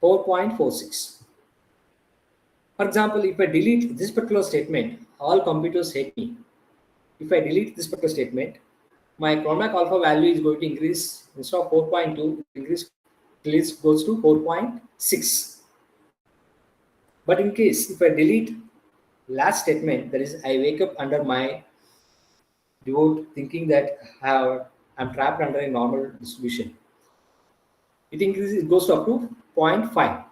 4.46. For example, if I delete this particular statement, all computers hate me. If I delete this particular statement, my Cronbach alpha value is going to increase instead of 4.2, increase till it goes to 4.6. But in case if I delete last statement, that is I wake up under my devote thinking that I'm trapped under a normal distribution, it increases, it goes up to 0.5.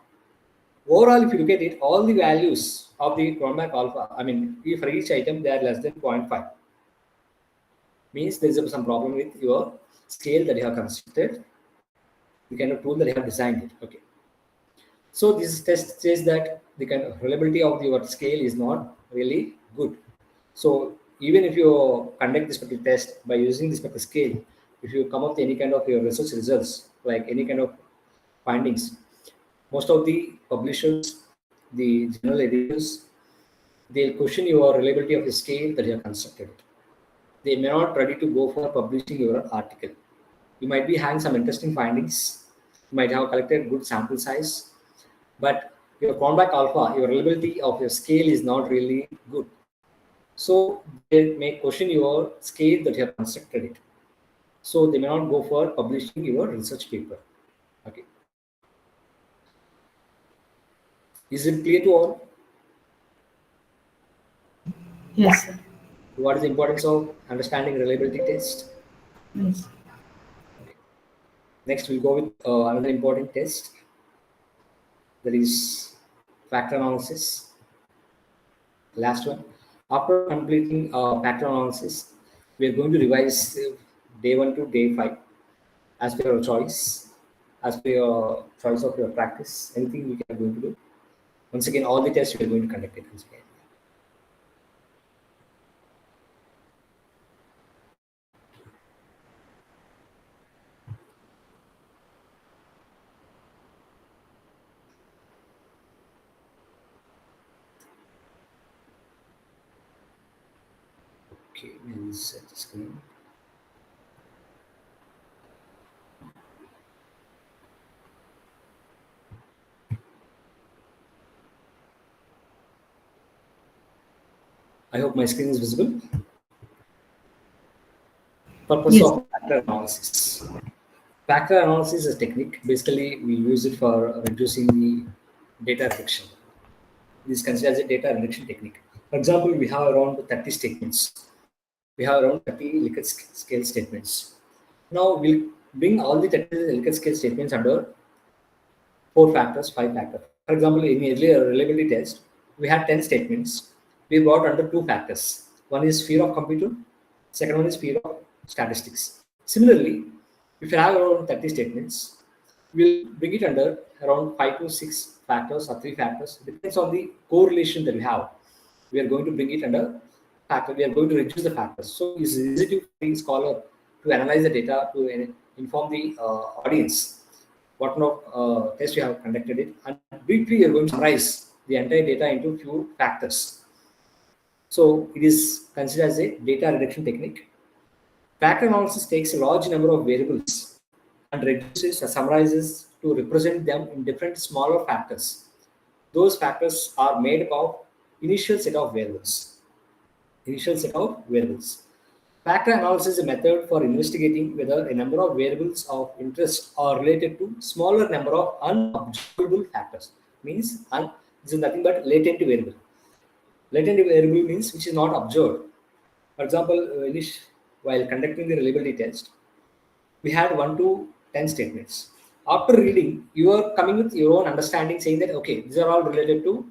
Overall, if you look at it, all the values of the Cronbach alpha, I mean, for each item, they are less than 0.5. Means there is some problem with your scale that you have constructed, the kind of tool that you have designed it. Okay. So this test says that the kind of reliability of your scale is not really good. So even if you conduct this particular test by using this particular scale, if you come up with any kind of your research results, like any kind of findings, most of the publishers, the journal editors, they'll question your reliability of the scale that you have constructed. They may not ready to go for publishing your article. You might be having some interesting findings. You might have collected good sample size, but your callback alpha, your reliability of your scale is not really good. So they may question your scale that you have constructed it. So they may not go for publishing your research paper. Okay. Is it clear to all? Yes, sir. What is the importance of understanding reliability test? Yes. Next, we'll go with another important test, that is factor analysis. Last one. After completing factor analysis, we are going to revise day 1 to day 5 as per your choice, as per your choice of your practice. Anything we are going to do. Once again, all the tests we are going to conduct it once again. Okay, we'll set the screen. I hope my screen is visible. Purpose Yes. of factor analysis. Factor analysis is a technique. Basically, we use it for reducing the data reduction. This is considered as a data reduction technique. For example, we have around 30 statements. We have around 30 Likert scale statements. Now we'll bring all the 30 Likert scale statements under 4 factors, 5 factors. For example, in earlier reliability test, we had 10 statements. We brought under 2 factors. One is fear of computer, second one is fear of statistics. Similarly, if you have around 30 statements, we'll bring it under around 5 to 6 factors or 3 factors. It depends on the correlation that we have. We are going to bring it under factor. We are going to reduce the factors. So it's easy to the scholar to analyze the data to inform the audience what kind of test you have conducted it, and briefly you're going to summarize the entire data into few factors. So it is considered as a data reduction technique. Factor analysis takes a large number of variables and reduces or summarizes to represent them in different smaller factors. Those factors are made up of initial set of variables. Initial set of variables. Factor analysis is a method for investigating whether a number of variables of interest are related to smaller number of unobservable factors. Means this is nothing but latent variable. Latent variable means which is not observed. For example, while conducting the reliability test, we had 1 to 10 statements. After reading, you are coming with your own understanding, saying that okay, these are all related to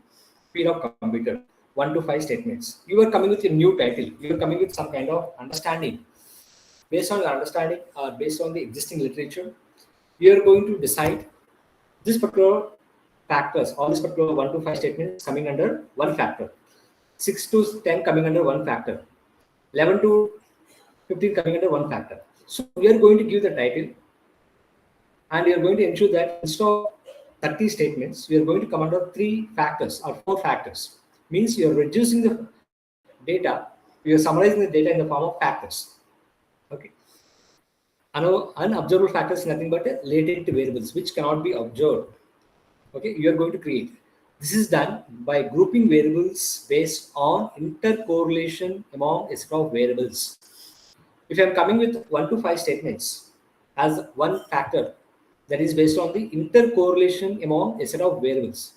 field of computer. 1 to 5 statements. You are coming with a new title. You are coming with some kind of understanding. Based on your understanding or based on the existing literature, you are going to decide this particular factors, all these particular 1 to 5 statements coming under one factor. 6 to 10 coming under one factor. 11 to 15 coming under one factor. So we are going to give the title, and we are going to ensure that instead of 30 statements, we are going to come under 3 factors or 4 factors. Means you are reducing the data, you are summarizing the data in the form of factors. Okay. Unobservable factors is nothing but latent variables which cannot be observed. Okay, you are going to create. This is done by grouping variables based on intercorrelation among a set of variables. If I am coming with 1 to 5 statements as one factor, that is based on the intercorrelation among a set of variables.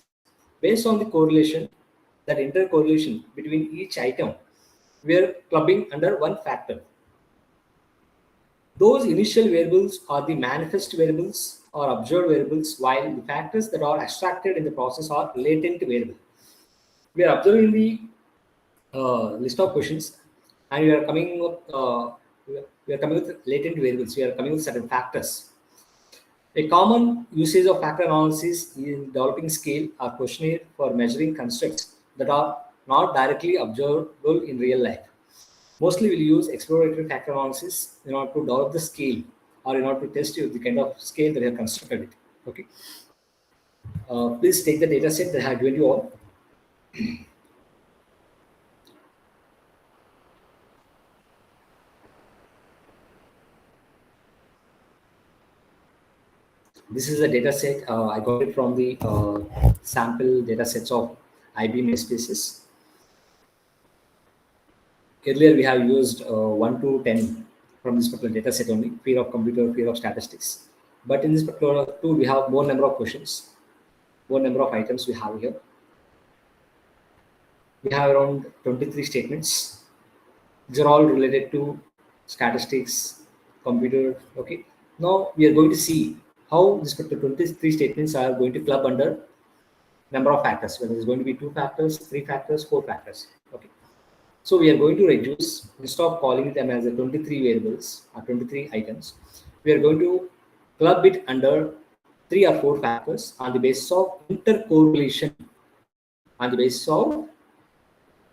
Based on the correlation, that intercorrelation between each item, we are clubbing under one factor. Those initial variables are the manifest variables or observed variables, while the factors that are extracted in the process are latent variables. We are observing the list of questions, and we are coming with latent variables. We are coming with certain factors. A common usage of factor analysis in developing scale or questionnaire for measuring constructs that are not directly observable in real life. Mostly we'll use exploratory factor analysis in order to develop the scale or in order to test you the kind of scale that you have constructed it. Okay. Please take the data set that I have given you all. This is a data set. I got it from the sample data sets of IBM SPSS. Earlier, we have used 1 to 10 from this particular data set only, fear of computer, fear of statistics. But in this particular tool, we have more number of questions, more number of items we have here. We have around 23 statements. These are all related to statistics, computer. Okay. Now we are going to see how this particular 23 statements are going to club under number of factors, whether it's going to be 2 factors, 3 factors, 4 factors. Okay. So we are going to reduce, instead of calling them as a 23 variables or 23 items, we are going to club it under 3 or 4 factors on the basis of intercorrelation, on the basis of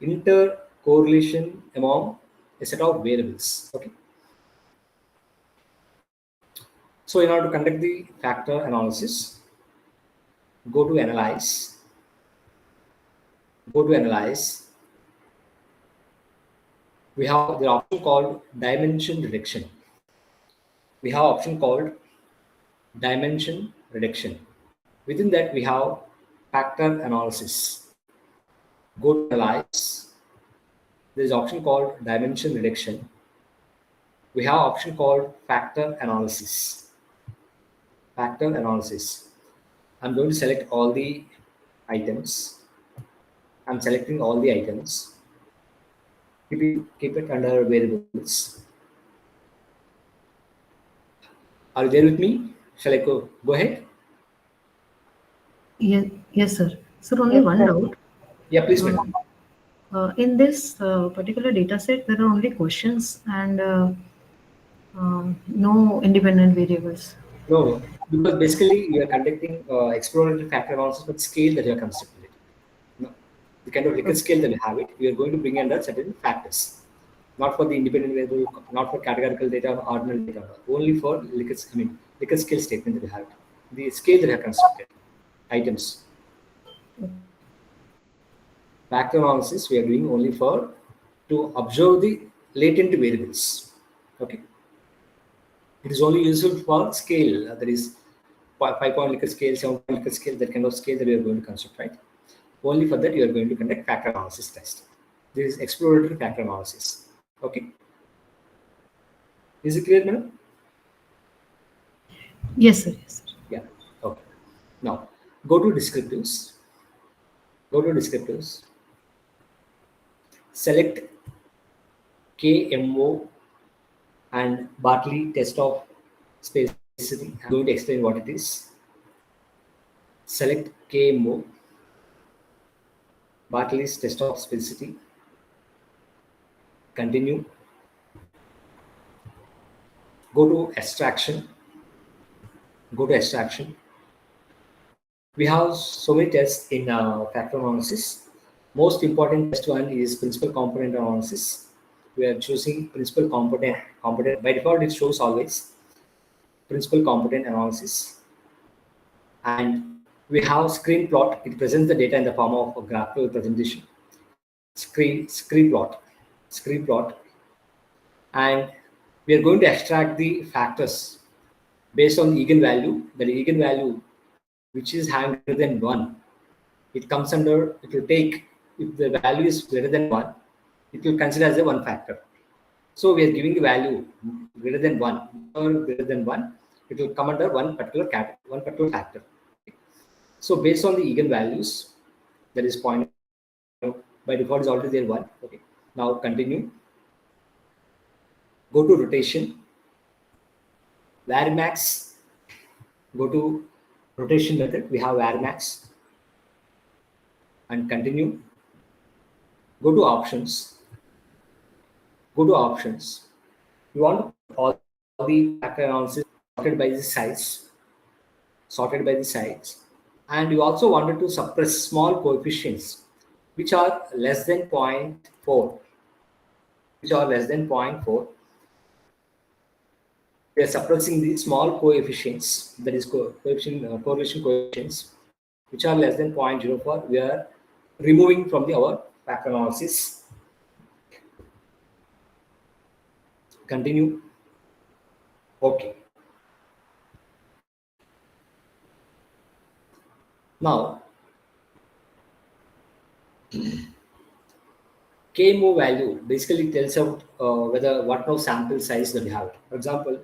intercorrelation among a set of variables. Okay. So in order to conduct the factor analysis, go to analyze, we have the option called dimension reduction. We have option called dimension reduction. Within that, we have factor analysis. Go to analyze. There is option called dimension reduction. We have option called factor analysis. Factor analysis. I'm going to select all the items. I'm selecting all the items. Keep it under variables. Are you there with me? Shall I go ahead? Yes, sir. Sir, only one doubt. Yeah, please, madam. In this particular data set, there are only questions and no independent variables. No, because basically you are conducting exploratory factor analysis with scale that you are constructing it. No, the kind of Likert scale that you have it, we are going to bring under certain factors, not for the independent variable, not for categorical data or ordinal data, only for Likert scale statement that you have it. The scale that you have constructed, items. Factor analysis we are doing only for to observe the latent variables. Okay. It is only useful for scale. That is 5-point Likert scale, 7-point Likert scale, that kind of scale that we are going to construct, right? Only for that you are going to conduct factor analysis test. This is exploratory factor analysis. Okay. Is it clear, madam? Yes, sir. Yes, sir. Yeah. Okay. Now go to descriptives. Select KMO and Bartley test of specificity. I'm going to explain what it is. Select KMO, Bartley's test of specificity. Continue. Go to extraction. We have so many tests in factor analysis. Most important test one is principal component analysis. We are choosing principal component. By default, it shows always principal component analysis. And we have screen plot. It presents the data in the form of a graphical presentation. Screen plot. And we are going to extract the factors based on the eigenvalue. The eigenvalue which is having greater than 1, it comes under, it will take, if the value is greater than 1, it will consider as a 1 factor. So we are giving the value greater than 1, or greater than 1, it will come under one particular factor. So based on the eigenvalues, that is point, by default is already there 1. Okay. Now continue. Go to rotation. Varimax. Go to rotation method. We have varimax. And continue. Go to options. You want to put all the factor analysis sorted by the size. And you also wanted to suppress small coefficients which are less than 0.4. We are suppressing the small coefficients, that is correlation coefficients, which are less than 0.04. We are removing from our factor analysis. Continue. Okay. Now, KMO value basically tells out whether what now sample size that we have. For example,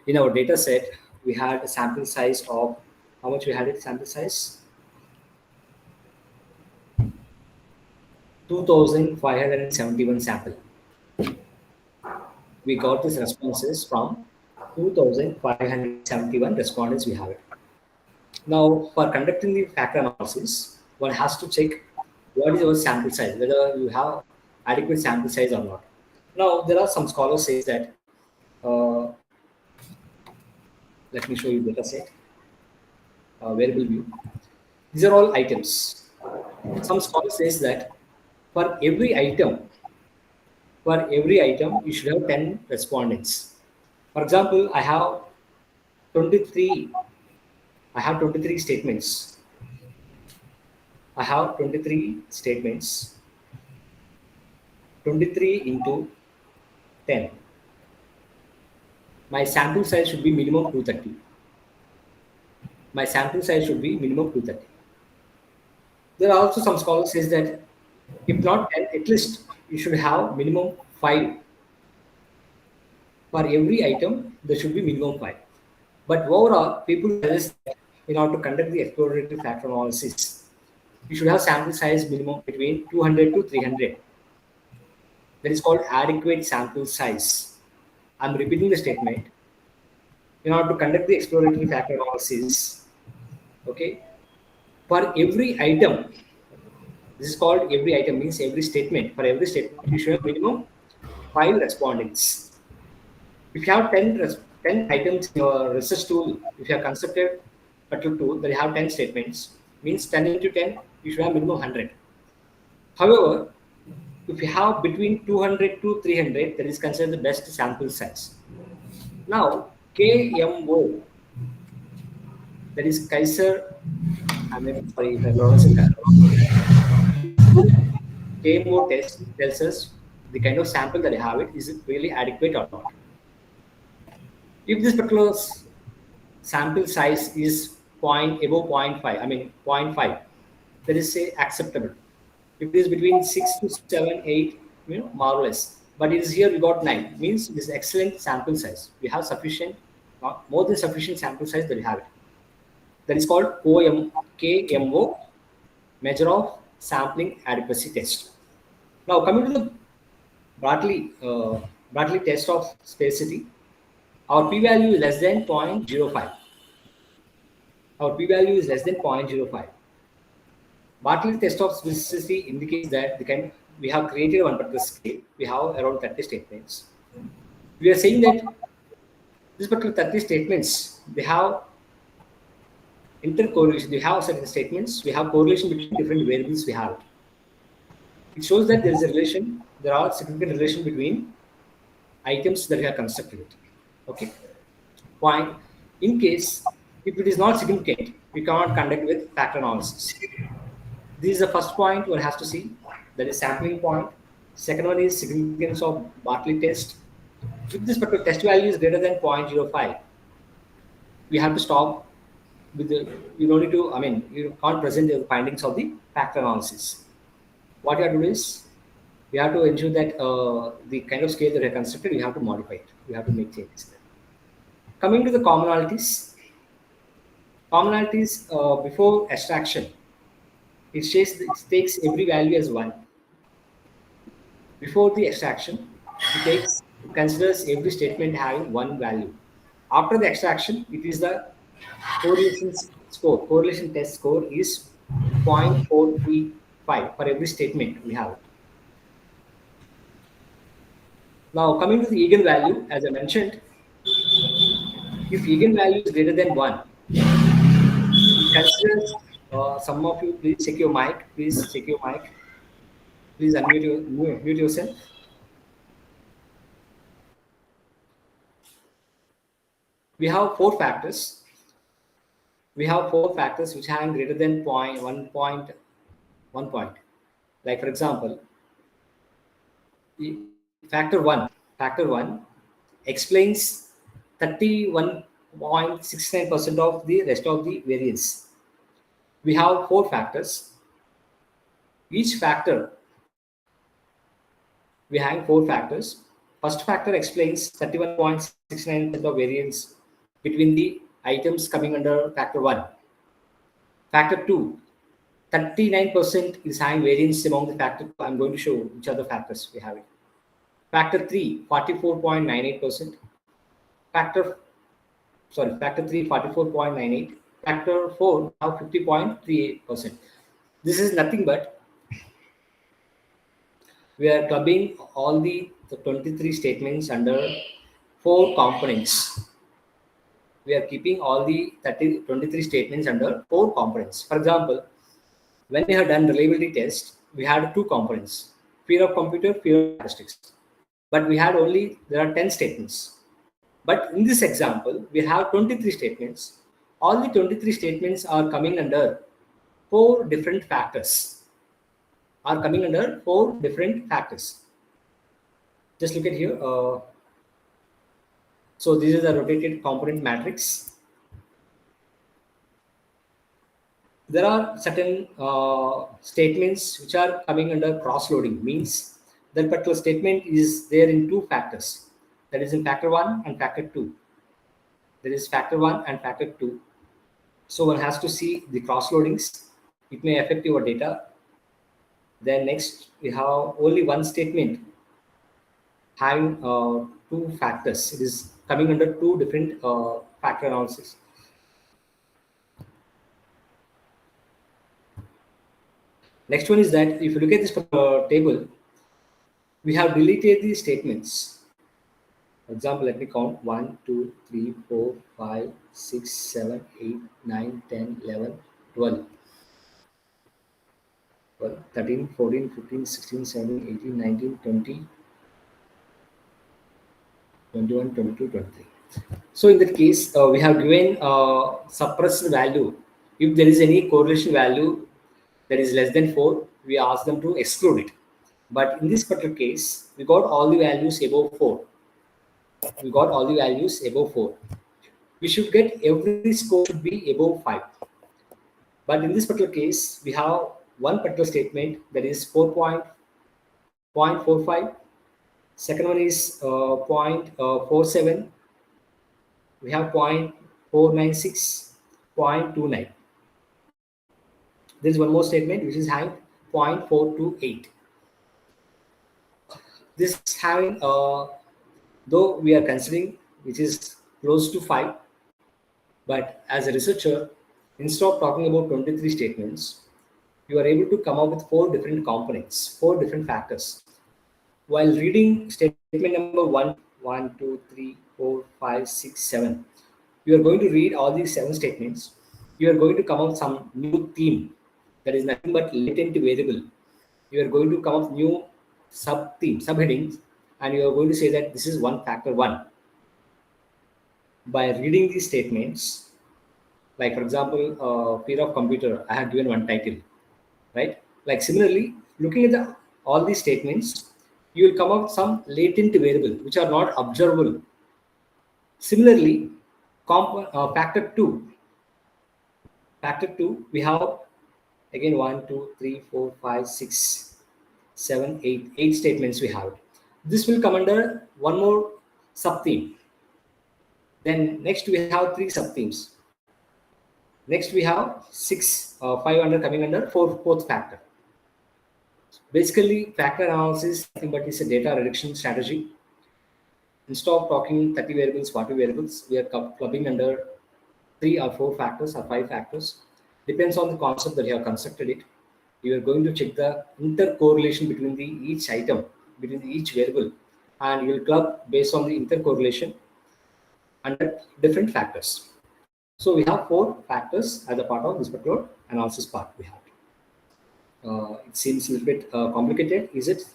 in our data set, we had a sample size of how much we had it sample size 2,571 sample. We got these responses from 2,571 respondents we have it. Now, for conducting the factor analysis, one has to check what is our sample size, whether you have adequate sample size or not. Now, there are some scholars say that, uh, let me show you data set, variable view. These are all items. Some scholars says that for every item, you should have 10 respondents. For example, I have 23 I have 23 statements. I have 23 statements. 23 into 10. My sample size should be minimum 230. My sample size should be minimum 230. There are also some scholars says that if not 10, at least you should have minimum 5. For every item, there should be minimum 5. But overall, people suggest that in order to conduct the exploratory factor analysis, you should have sample size minimum between 200 to 300. That is called adequate sample size. I'm repeating the statement. In order to conduct the exploratory factor analysis, okay, for every item, this is called every item means every statement. For every statement, you should have minimum 5 respondents. If you have 10 items in your research tool, if you have constructed a tool that you have 10 statements, means 10 into 10, you should have minimum 100. However, if you have between 200 to 300, that is considered the best sample size. Now, KMO, that is Kaiser, I mean, sorry if I pronounce it wrong. KMO test tells us the kind of sample that I have it, is it really adequate or not? If this particular sample size is above 0.5, I mean 0.5, that is say acceptable. If it is between 6 to 7, 8, more or less. But it is here we got 9, means this is excellent sample size. We have sufficient, more than sufficient sample size that we have it. That is called KMO, measure of sampling adequacy test. Now coming to the Bradley test of specificity, our p-value is less than 0.05. Our p-value is less than 0.05. Bartley test of specificity indicates that we have created one particular scale. We have around 30 statements. We are saying that this particular 30 statements, they have intercorrelation. They have certain statements. We have correlation between different variables we have. It shows that there is a relation. There are significant relation between items that we have constructed. Okay. Point. In case if it is not significant, we cannot conduct with factor analysis. This is the first point one has to see. That is sampling point. Second one is significance of Bartley test. If this particular test value is greater than 0.05, we have to stop with the, you don't need to, I mean, you can't present the findings of the factor analysis. What you have to do is, we have to ensure that the kind of scale that we have constructed, we have to modify it. We have to make changes. Coming to the commonalities. Commonalities before extraction, it takes every value as 1. Before the extraction, it considers every statement having 1 value. After the extraction, it is the correlation score. Correlation test score is 0.435 for every statement we have. Now coming to the eigenvalue, as I mentioned, if eigenvalue is greater than 1, it considers, some of you please check your mic. Please check your mic. Please mute yourself. we have four factors. We have four factors which hang greater than 1 point. Like for example, factor one explains 31.69% of the rest of the variance. We have four factors. Each factor, we hang four factors. First factor explains 31.69% of variance between the items coming under factor 1. Factor 2, 39% is having variance among the factor 2. I'm going to show which are the factors we have it. Factor 3, 44.98%. Factor 3, 44.98. Factor 4, now 50.38%. This is nothing but we are clubbing all the 23 statements under four components. We are keeping all the 23 statements under four components. For example, when we have done reliability test, we had two components: fear of computer, fear of statistics. But we had there are 10 statements. But in this example, we have 23 statements. All the 23 statements are coming under four different factors. Just look at here. So this is a rotated component matrix. There are certain statements which are coming under cross-loading, means that particular statement is there in two factors, that is in factor 1 and factor 2. There is factor 1 and factor 2. So one has to see the cross-loadings. It may affect your data. Then next, we have only one statement having two factors. It is coming under two different factor analysis. Next one is that if you look at this table, we have deleted these statements. For example, let me count 1, 2, 3, 4, 5, 6, 7, 8, 9, 10, 11, 12. 13, 14, 15, 16, 17, 18, 19, 20, 21, 22, 23. So in that case, we have given suppressed value. If there is any correlation value that is less than 4, we ask them to exclude it. But in this particular case, we got all the values above 4. We should get every score should be above 5. But in this particular case, we have one particular statement that is 4.45. Second one is 0.47. We have 0.496, 0.29. There is one more statement which is having 0.428. This is having, though we are considering which is close to 5, but as a researcher, instead of talking about 23 statements, you are able to come up with 4 different components, 4 different factors. While reading statement number 1, 2, 3, 4, 5, 6, 7, you are going to read all these 7 statements. You are going to come up with some new theme that is nothing but latent variable. You are going to come up with new subheadings, and you are going to say that this is one factor 1. By reading these statements, like for example, fear of computer, I have given one title, right? Like similarly, looking at all these statements, you will come up with some latent variable which are not observable. Similarly, factor 2, we have again 1, 2, 3, 4, 5, 6, 7, 8 statements we have. This will come under one more sub-theme. Then next we have 3 sub-themes. Next we have 5 under coming under fourth factor. Basically, factor analysis is nothing but it's a data reduction strategy. Instead of talking 30 variables, 40 variables, we are clubbing under 3 or 4 factors or 5 factors. Depends on the concept that you have constructed it. You are going to check the intercorrelation between each item, between each variable, and you will club based on the intercorrelation under different factors. So we have 4 factors as a part of this particular analysis part we have. It seems a little bit complicated, is it?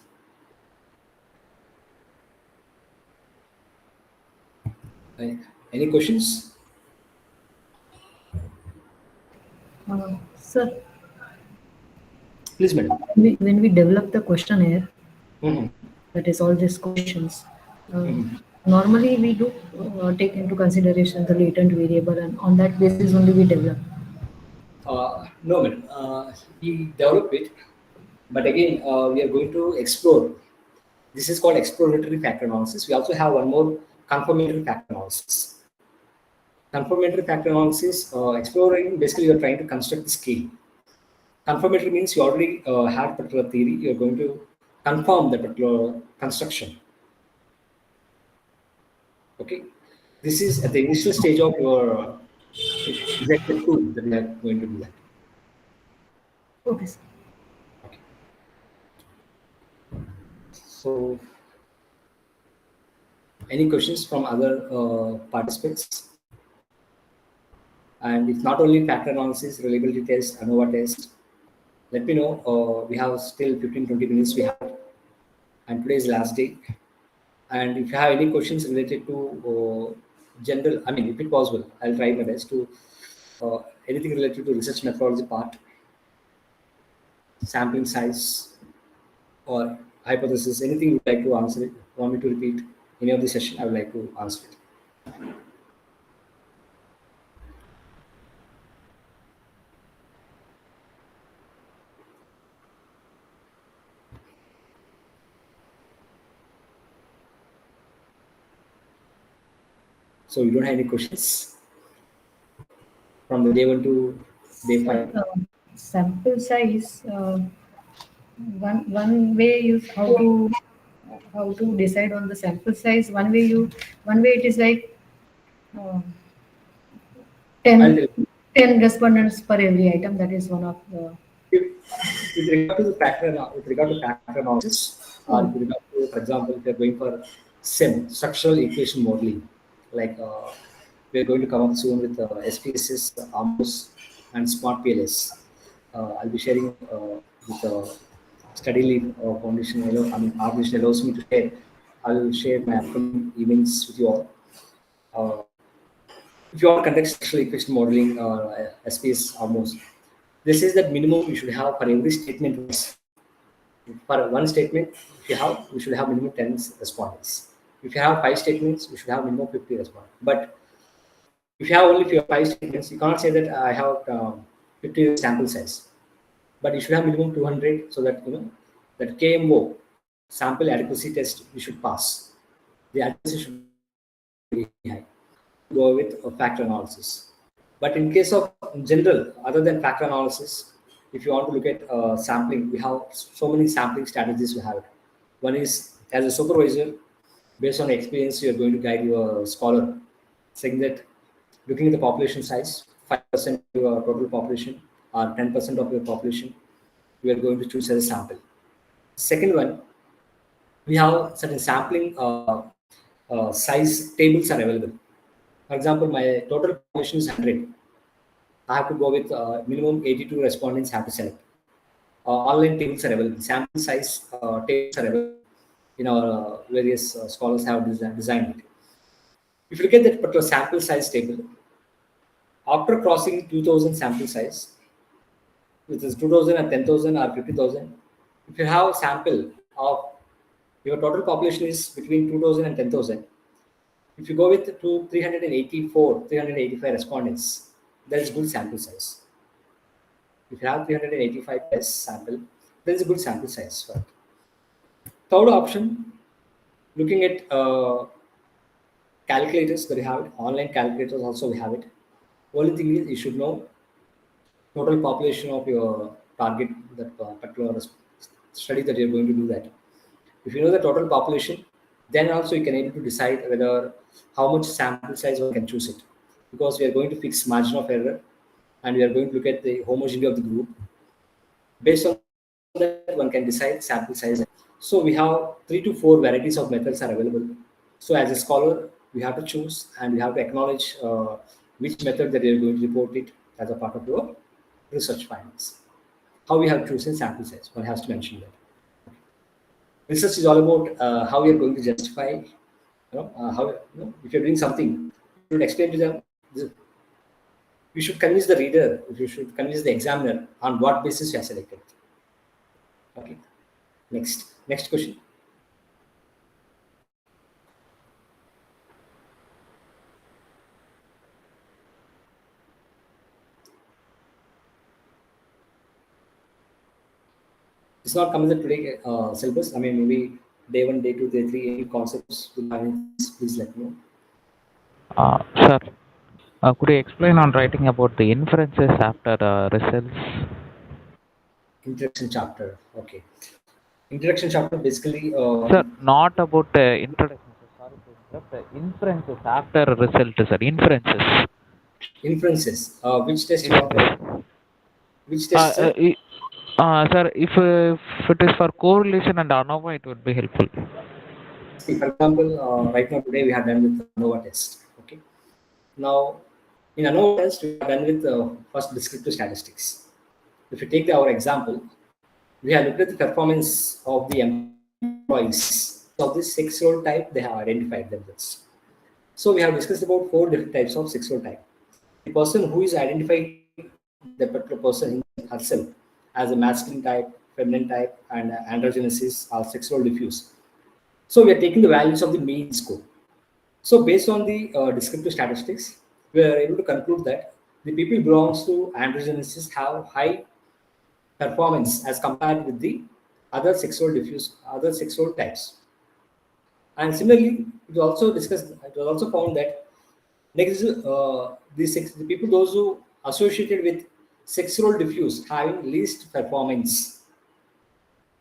Any questions? Sir, Please, madam. when we develop the questionnaire, Mhm. that is all these questions, uh, Mhm. normally we do take into consideration the latent variable, and on that basis only we develop. No, madam. We develop it, but again, we are going to explore. This is called exploratory factor analysis. We also have one more confirmatory factor analysis. Confirmatory factor analysis, exploring, basically you're trying to construct the scale. Confirmatory means you already had a particular theory, you're going to confirm the particular construction. Okay. This is at the initial stage of your projected tool that we are going to do that. Okay, sir. Okay. So, any questions from other participants? And if not only factor analysis, reliability test, ANOVA test, let me know. We have still 15-20 minutes we have, and today is last day. And if you have any questions related to general, I mean, if it possible, I'll try my best to anything related to research methodology part, sampling size, or hypothesis, anything you would like to answer it, want me to repeat any of the session, I would like to answer it. So you don't have any questions from the day 1 to day Sir, 5? sample size. One way is how to decide on the sample size. One way it is like uh, I'll 10, tell you. 10 respondents per every item. That is one of the. With regard to the factor, with regard to factor analysis, or Oh, with regard to, for example, if you're going for SIM, structural equation modeling, like we're going to come up soon with SPSS, AMOS, and Smart PLS. I'll be sharing with study lead foundation. I mean, our foundation allows me to share. I'll share my upcoming emails with you all. Uh, if you want to conduct structural equation modeling or SPS almost, this is that minimum you should have for every statement. For one statement, if you have, you should have minimum 10 respondents. If you have 5 statements, you should have minimum 50 respondents. But if you have only 5 statements, you cannot say that I have 50 sample size. But you should have minimum 200 so that that KMO, sample adequacy test, you should pass. The adequacy should be very high. Go with a factor analysis. But in case of in general, other than factor analysis, if you want to look at sampling, we have so many sampling strategies we have. One is as a supervisor, based on experience, you are going to guide your scholar, saying that looking at the population size, 5% of your total population or 10% of your population, you are going to choose as a sample. Second one, we have certain sampling size tables are available. For example, my total population is 100. I have to go with minimum 82 respondents have to select. Online tables are available. Sample size tables are available in our various scholars have designed it. If you look at that particular sample size table, after crossing 2000 sample size, which is 2000 and 10,000 or 50,000, if you have a sample of your total population is between 2000 and 10,000, if you go with 384, 385 respondents, that is good sample size. If you have 385 plus sample, there is a good sample size for it. Third option, looking at calculators that we have it, online calculators also we have it. Only thing is you should know total population of your target, that particular study that you're going to do that. If you know the total population, then also you can able to decide whether how much sample size one can choose it. Because we are going to fix margin of error and we are going to look at the homogeneity of the group. Based on that, one can decide sample size. So we have 3 to 4 varieties of methods are available. So as a scholar, we have to choose and we have to acknowledge which method that you're going to report it as a part of your research findings. How we have chosen sample size, one has to mention that. Research is all about how you're going to justify, how if you're doing something, should explain to them. You should convince the reader. You should convince the examiner on what basis you have selected. Okay. Next question. It's not coming today syllabus. I mean, maybe day 1, day 2, day 3, any concepts will have in this, please let me know. Sir, could you explain on writing about the inferences after results? Introduction chapter. Okay. Introduction chapter basically. Sir, not about introduction. Sir. Sorry to interrupt. Inferences after result, sir. Inferences. Inferences. Which test Yes, you want to write? please. Which test, sir? Sir, if it is for correlation and ANOVA, it would be helpful. See, for example, right now today we have done with ANOVA test. Okay. Now, in ANOVA test, we have done with first descriptive statistics. If you take our example, we have looked at the performance of the employees of this 6-role type they have identified themselves. So we have discussed about 4 different types of 6-role type. The person who is identifying the particular person herself as a masculine type, feminine type, and androgenesis or 6-role diffuse. So we are taking the values of the mean score. So based on the descriptive statistics, we are able to conclude that the people belongs to androgenesis have high performance as compared with the other 6-role types. And similarly, it was also discussed. It was also found that next the people those who associated with 6-role diffuse having least performance,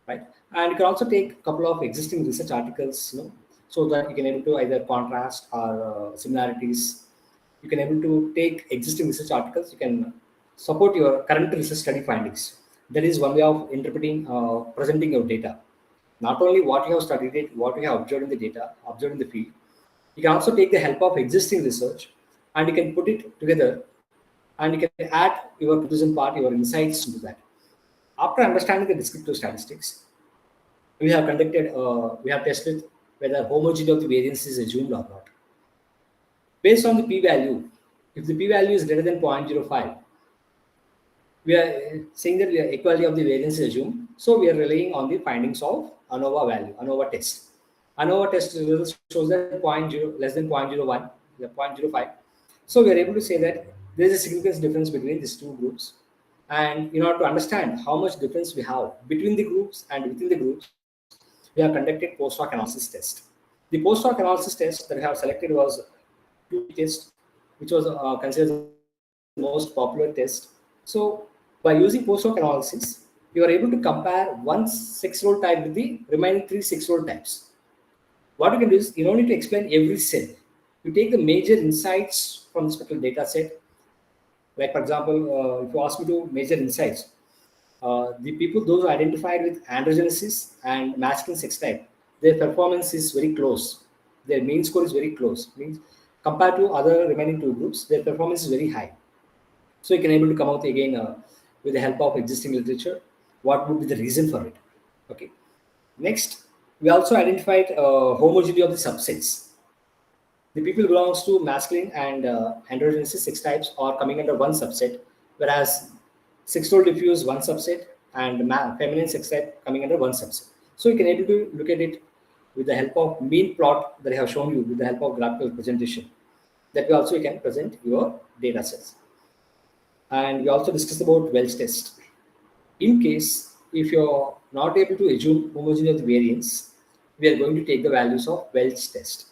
right? And you can also take a couple of existing research articles, so that you can able to either contrast or similarities. You can able to take existing research articles. You can support your current research study findings. That is one way of interpreting, presenting your data. Not only what you have studied it, what you have observed in the data, observed in the field. You can also take the help of existing research, and you can put it together, and you can add your conclusion part, your insights into that. After understanding the descriptive statistics, we have tested whether homogeneity of the variance is assumed or not. Based on the p-value, if the p-value is greater than 0.05, we are saying that equality of the variance is assumed. So we are relying on the findings of ANOVA value, ANOVA test. ANOVA test results shows that less than 0.01, 0.05. So we are able to say that there is a significant difference between these two groups. And in order to understand how much difference we have between the groups and within the groups, we have conducted post hoc analysis test. The post hoc analysis test that we have selected was 2 test, which was considered the most popular test. So by using post hoc analysis, you are able to compare one 6-role type with the remaining 3 6-role types. What you can do is you don't need to explain every cell. You take the major insights from this particular data set. Like for example, if you ask me to measure insights, the people those identified with androgenesis and masculine sex type, their performance is very close. Their mean score is very close. Means compared to other remaining 2 groups, their performance is very high. So you can able to come out again with the help of existing literature. What would be the reason for it? Okay. Next, we also identified homogeneity of the subsets. The people belongs to masculine and androgenesis 6 types are coming under one subset, whereas 6-role diffuse one subset and feminine 6 type coming under one subset. So you can able to look at it with the help of mean plot that I have shown you with the help of graphical presentation. That way also you can present your data sets. And we also discussed about Welch test. In case if you're not able to assume homogeneous variance, we are going to take the values of Welch test.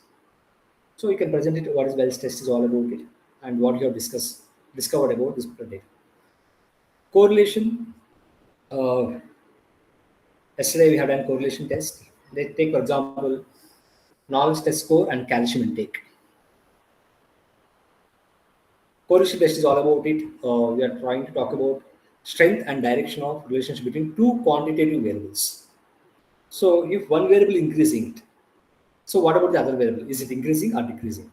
So you can present it what is Welch test is all about it and what you have discovered about this data. Correlation. Yesterday we had done correlation test. Let's take for example knowledge test score and calcium intake. Correlation test is all about it. We are trying to talk about strength and direction of relationship between 2 quantitative variables. So if one variable increasing, so what about the other variable? Is it increasing or decreasing?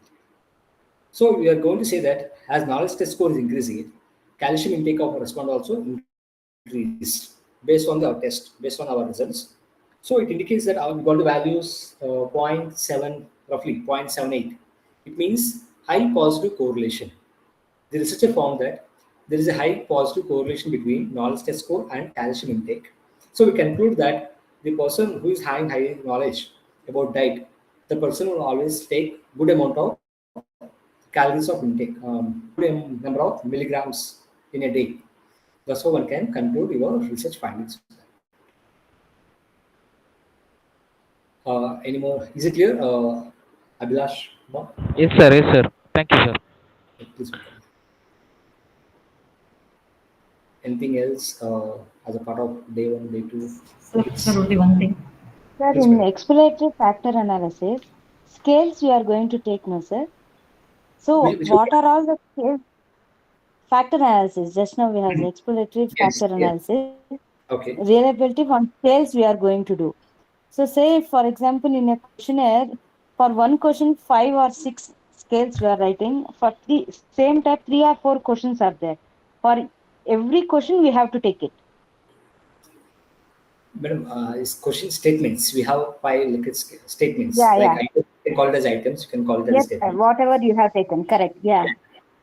So we are going to say that as knowledge test score is increasing, calcium intake of a respondent also increased based on our test, based on our results. So it indicates that we got the values 0.7, roughly 0.78. It means high positive correlation. The researcher found that there is a high positive correlation between knowledge test score and calcium intake. So we conclude that the person who is having high knowledge about diet, the person will always take good amount of calories of intake, number of milligrams in a day. That's how one can conclude your research findings. Any more? Is it clear, Abhilash? No? Yes, sir. Yes, sir. Thank you, sir. Please welcome. Anything else as a part of day one, day two? Sir, Yes, only one thing. Sir, yes, in madam. exploratory factor analysis, scales we are going to take, no, sir? So, Which what are all the scales? Factor analysis. Just now we have Mhm. the exploratory Yes, factor yes. analysis. Okay. Reliability on scales we are going to do. So, say for example, in a questionnaire, for one question, 5 or 6 scales we are writing. For three same type, 3 or 4 questions are there. For every question, we have to take it. Madam, is question statements. We have five like statements. Yeah, Like yeah. items, you can call it as items, you can call it as Yes, statements. whatever you have taken, correct. Yeah.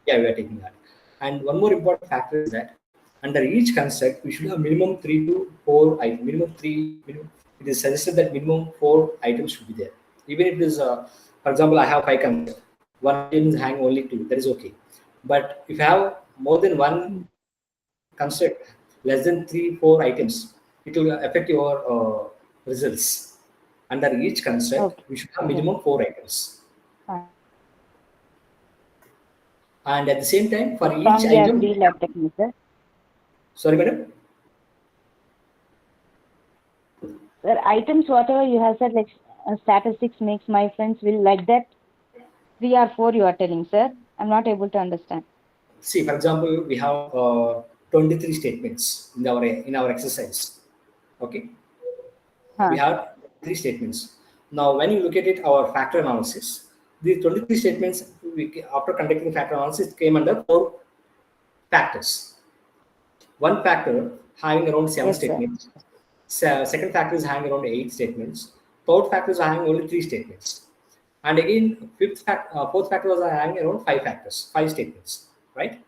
Yeah, we are taking that. And one more important factor is that under each construct, we should have minimum 3 to 4 items. Minimum three. Minimum, it is suggested that minimum 4 items should be there. Even if it is, for example, I have 5 constructs. One item is hang only two. That is okay. But if I have more than one Mm. construct, less than 3, 4 items, it will affect your results. Under each construct, Okay. we should have Okay. minimum 4 items. Fine. And at the same time, for each Strongly item, agree, lab technique. sorry, madam. Sir, items, whatever you have said, like statistics makes my friends will like that. 3 or 4 you are telling, sir. I'm not able to understand. See, for example, we have 23 statements in our exercise. Okay, we Huh. have three statements. Now, when you look at it, our factor analysis, the 23 statements, after conducting factor analysis, came under 4 factors. One factor having around seven Yes, sir. statements. Second factor is having around 8 statements. Third factor is having only 3 statements. And again, fourth factor was having around 5 factors, 5 statements, right?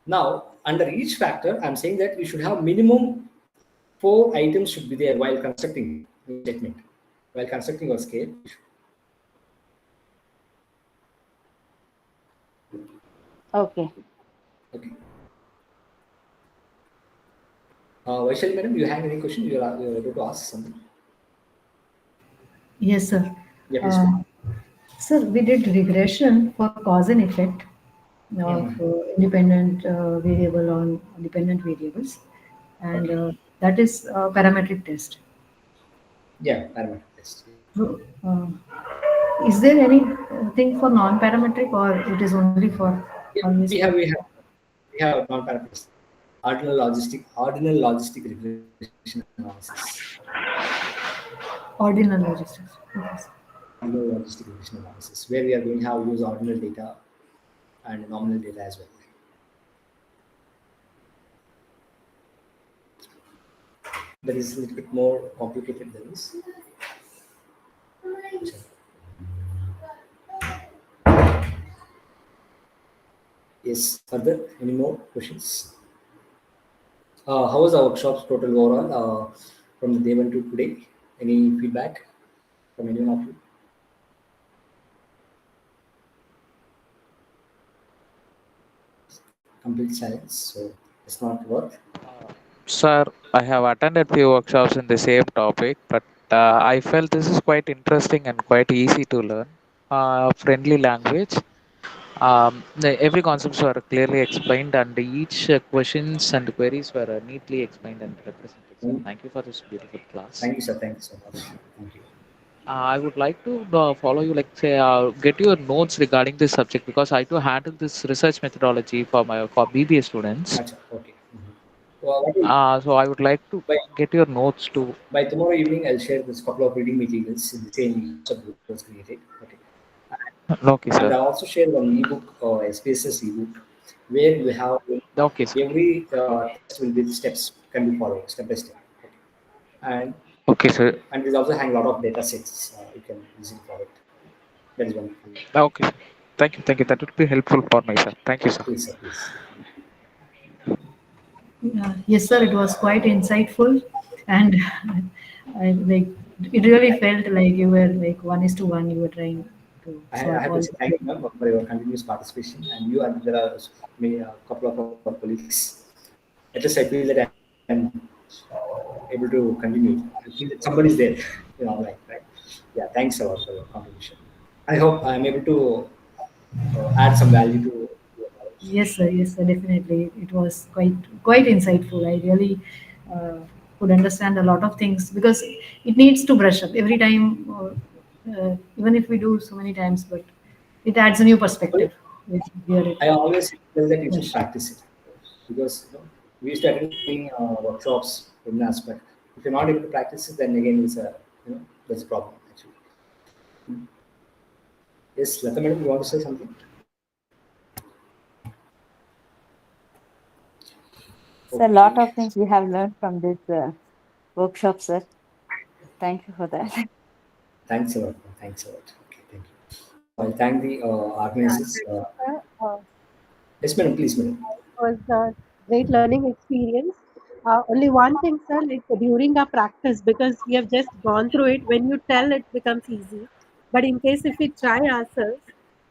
Now, under each factor, I'm saying that we should have minimum 4 items should be there while constructing the statement. While constructing your scale. Okay. Okay. Vaishali, madam, you have any question? You're able to ask something. Yes, sir. Yeah, please go. Uh, Sir, we did regression for cause and effect of Mhm. independent variable on dependent variables, and Okay. that is a parametric test. Yeah, parametric test. Yeah. So, is there any thing for non-parametric, or it is only for Yeah, always we for have we have we have non-parametric test. Ordinal logistic regression analysis. ordinal logistics? Okay, sir. Ordinal logistic regression analysis, where we are going to have use ordinal data and nominal data as well. That is a little bit more complicated than this. Yes, further, any more questions? How was our workshop's total overall from the day one to today? Any feedback from anyone of you? Complete silence, so it's not work. Sir, I have attended few workshops in the same topic, but I felt this is quite interesting and quite easy to learn. Friendly language. Every concepts were clearly explained, and each questions and queries were neatly explained and represented. Sir, Thank thank you for this beautiful class. thank you, sir. Thank you so much. Thank you. I would like to follow you, like say, get your notes regarding this subject because I too handle this research methodology for BBA students. Acha, okay. Well, what will- So I would like to by, get your notes to. by tomorrow evening, I'll share this couple of reading materials in the same subgroup was created. Okay. Okay, And sir. I also share one ebook, SPSS ebook, where you have Okay, sir. every test will be steps can be followed step by step. Okay. And Okay, sir. and there's also hang a lot of data sets you can easily follow it. That is one thing. Okay. Thank you. Thank you. That would be helpful for me, sir. Thank you, sir. Please, sir, please. Yes, sir, it was quite insightful, and I like it really felt like you were like one is to one. You were trying to I solve have to all say thank the. you, ma'am, for your continuous participation. And you and there are me, a couple of our colleagues. At least I feel that I'm able to continue. I feel that somebody's there, online, right? Yeah, thanks a lot for your contribution. I hope I'm able to add some value to your knowledge. Yes, sir, definitely. It was quite insightful. I really uh, could understand a lot of things because it needs to brush up every time, even if we do so many times, but it adds a new perspective. If you hear it. I always tell that you should Yes. practice it because we used to attend many workshops, webinars, but if you're not able to practice it, then again it's a that's a problem actually. Yes, Lata madam, you want to say something? So a Okay, lot of things we have learned from this workshop, sir. Thank you for that. thanks a lot. Thanks a lot. Okay, thank you. I'll thank the Yeah, organizers. thank you, sir. Yes, madam, please, madam. It was a great learning experience. Only one thing, sir, like during our practice, because we have just gone through it, when you tell, it becomes easy. But in case if we try ourselves,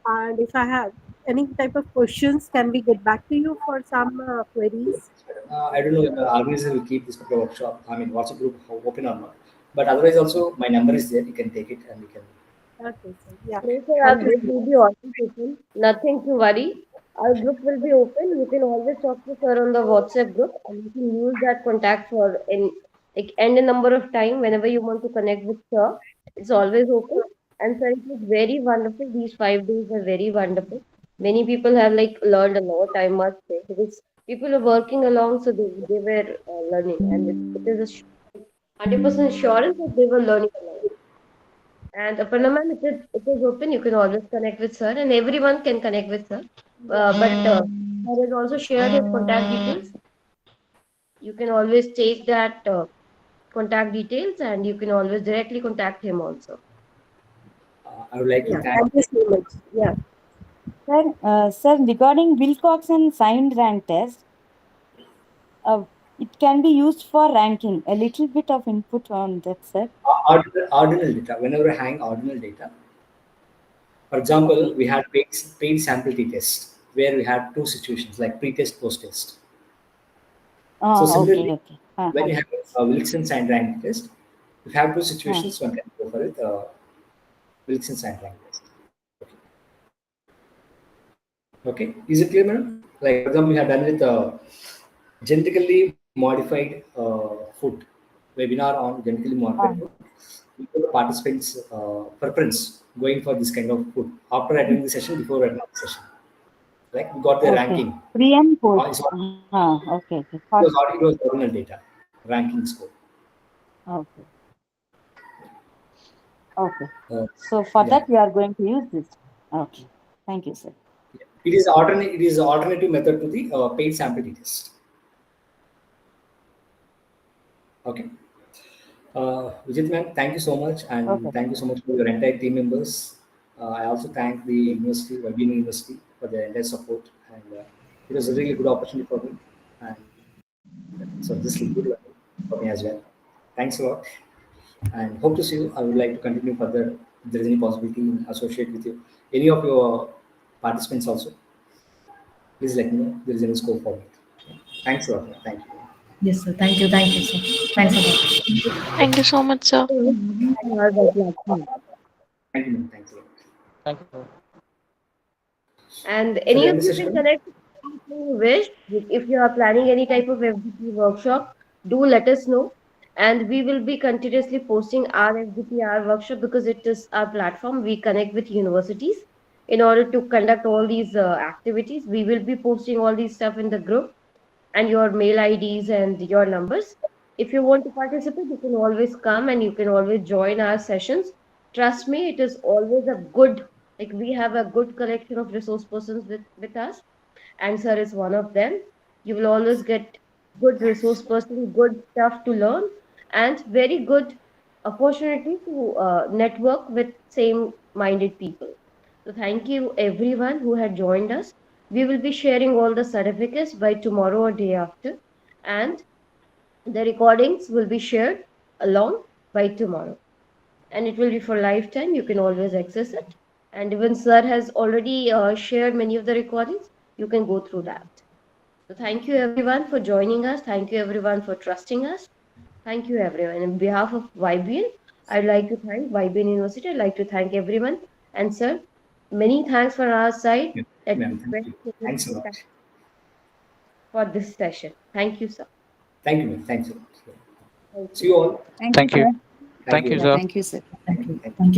and if I have any type of questions, can we get back to you for some queries? I don't know if the organizer will keep this particular workshop. I mean, WhatsApp group open or not. But otherwise, also my number is there. You can take it and we can. Okay, sir. Yeah. No, sir, our Thank you group so will much. be always open. Nothing to worry. Our group will be open. You can always talk to sir on the WhatsApp group, and you can use that contact for in like any number of time whenever you want to connect with sir. It's always open. And sir, it was very wonderful. These 5 days were very wonderful. Many people have like learned a lot, I must say, because people are working along, so they were learning, and it is a 100% assurance that they were learning a lot. And Aparna ma'am, it is open. You can always connect with sir, and everyone can connect with sir. But sir has also shared his contact details. You can always take that contact details, and you can always directly contact him also. I would like to Yeah, thank. thank you so much. Yeah. Sir, regarding Wilcox and signed rank test, uh, it can be used for ranking. A little bit of input on that, sir. Ordinal data. Whenever I hang ordinal data, for example, Okay. we had paid sample t test where we had two situations like pre-test, post-test. So Okay, similarly, okay. when you have Okay. a Wilson sign rank test, if you have two Uh, situations, one can go for it. Wilson sign rank test. Okay, is it clear, madam? Like for example, we have done with genetically modified food webinar on genetically modified uh, food. We got the participants preference going for this kind of food after attending the session, before attending the session. Like we got the okay. ranking. Pre and post. It's Okay, okay. it was ordinal data ranking score. Okay, okay. Uh, So for yeah, that, we are going to use this. Okay. Thank you, sir. it is alternate. It is alternative method to the paid sample test. Okay. Vijit ma'am, thank you so much, and Okay. thank you so much for your entire team members. I also thank the university, Webin University, for their entire support, and it was a really good opportunity for me, and so this is good learning for me as well. Thanks a lot, and hope to see you. I would like to continue further if there is any possibility in associate with you. Any of your participants also, please let me know if there is any scope for it. Thanks a lot, ma'am. Thank you. Yes, sir. Thank you, sir. Thanks a lot. Thank you so much, sir. On our platform. Thank you, ma'am. Thanks a lot. Thank you. And Shall we any end of the you session, can ma'am? connect anything you wish. If you are planning any type of FDP workshop, do let us know. And we will be continuously posting our FDPR workshop because it is our platform. We connect with universities in order to conduct all these activities. We will be posting all these stuff in the group and your mail IDs and your numbers. If you want to participate, you can always come and you can always join our sessions. Trust me, it is always a good, like we have a good collection of resource persons with us, and sir is one of them. You will always get good resource person, good stuff to learn, and very good opportunity to network with same minded people. So thank you everyone who had joined us. We will be sharing all the certificates by tomorrow or day after, and the recordings will be shared along by tomorrow. And it will be for lifetime. You can always access it. And even Sir has already shared many of the recordings. You can go through that. So thank you everyone for joining us. Thank you everyone for trusting us. Thank you everyone. On behalf of YBN, I'd like to thank YBN University. I'd like to thank everyone. And Sir, many thanks for our side Yeah, that ma'am, you thank you. were Thanks a lot. for this session. Thank you, sir. Thank you, ma'am. Thanks a lot. Thank See you. you all. Thank you, Thank you. sir. Thank Thank you. you, Yeah, sir. thank you, sir. Thank you. Thank you. Thank you.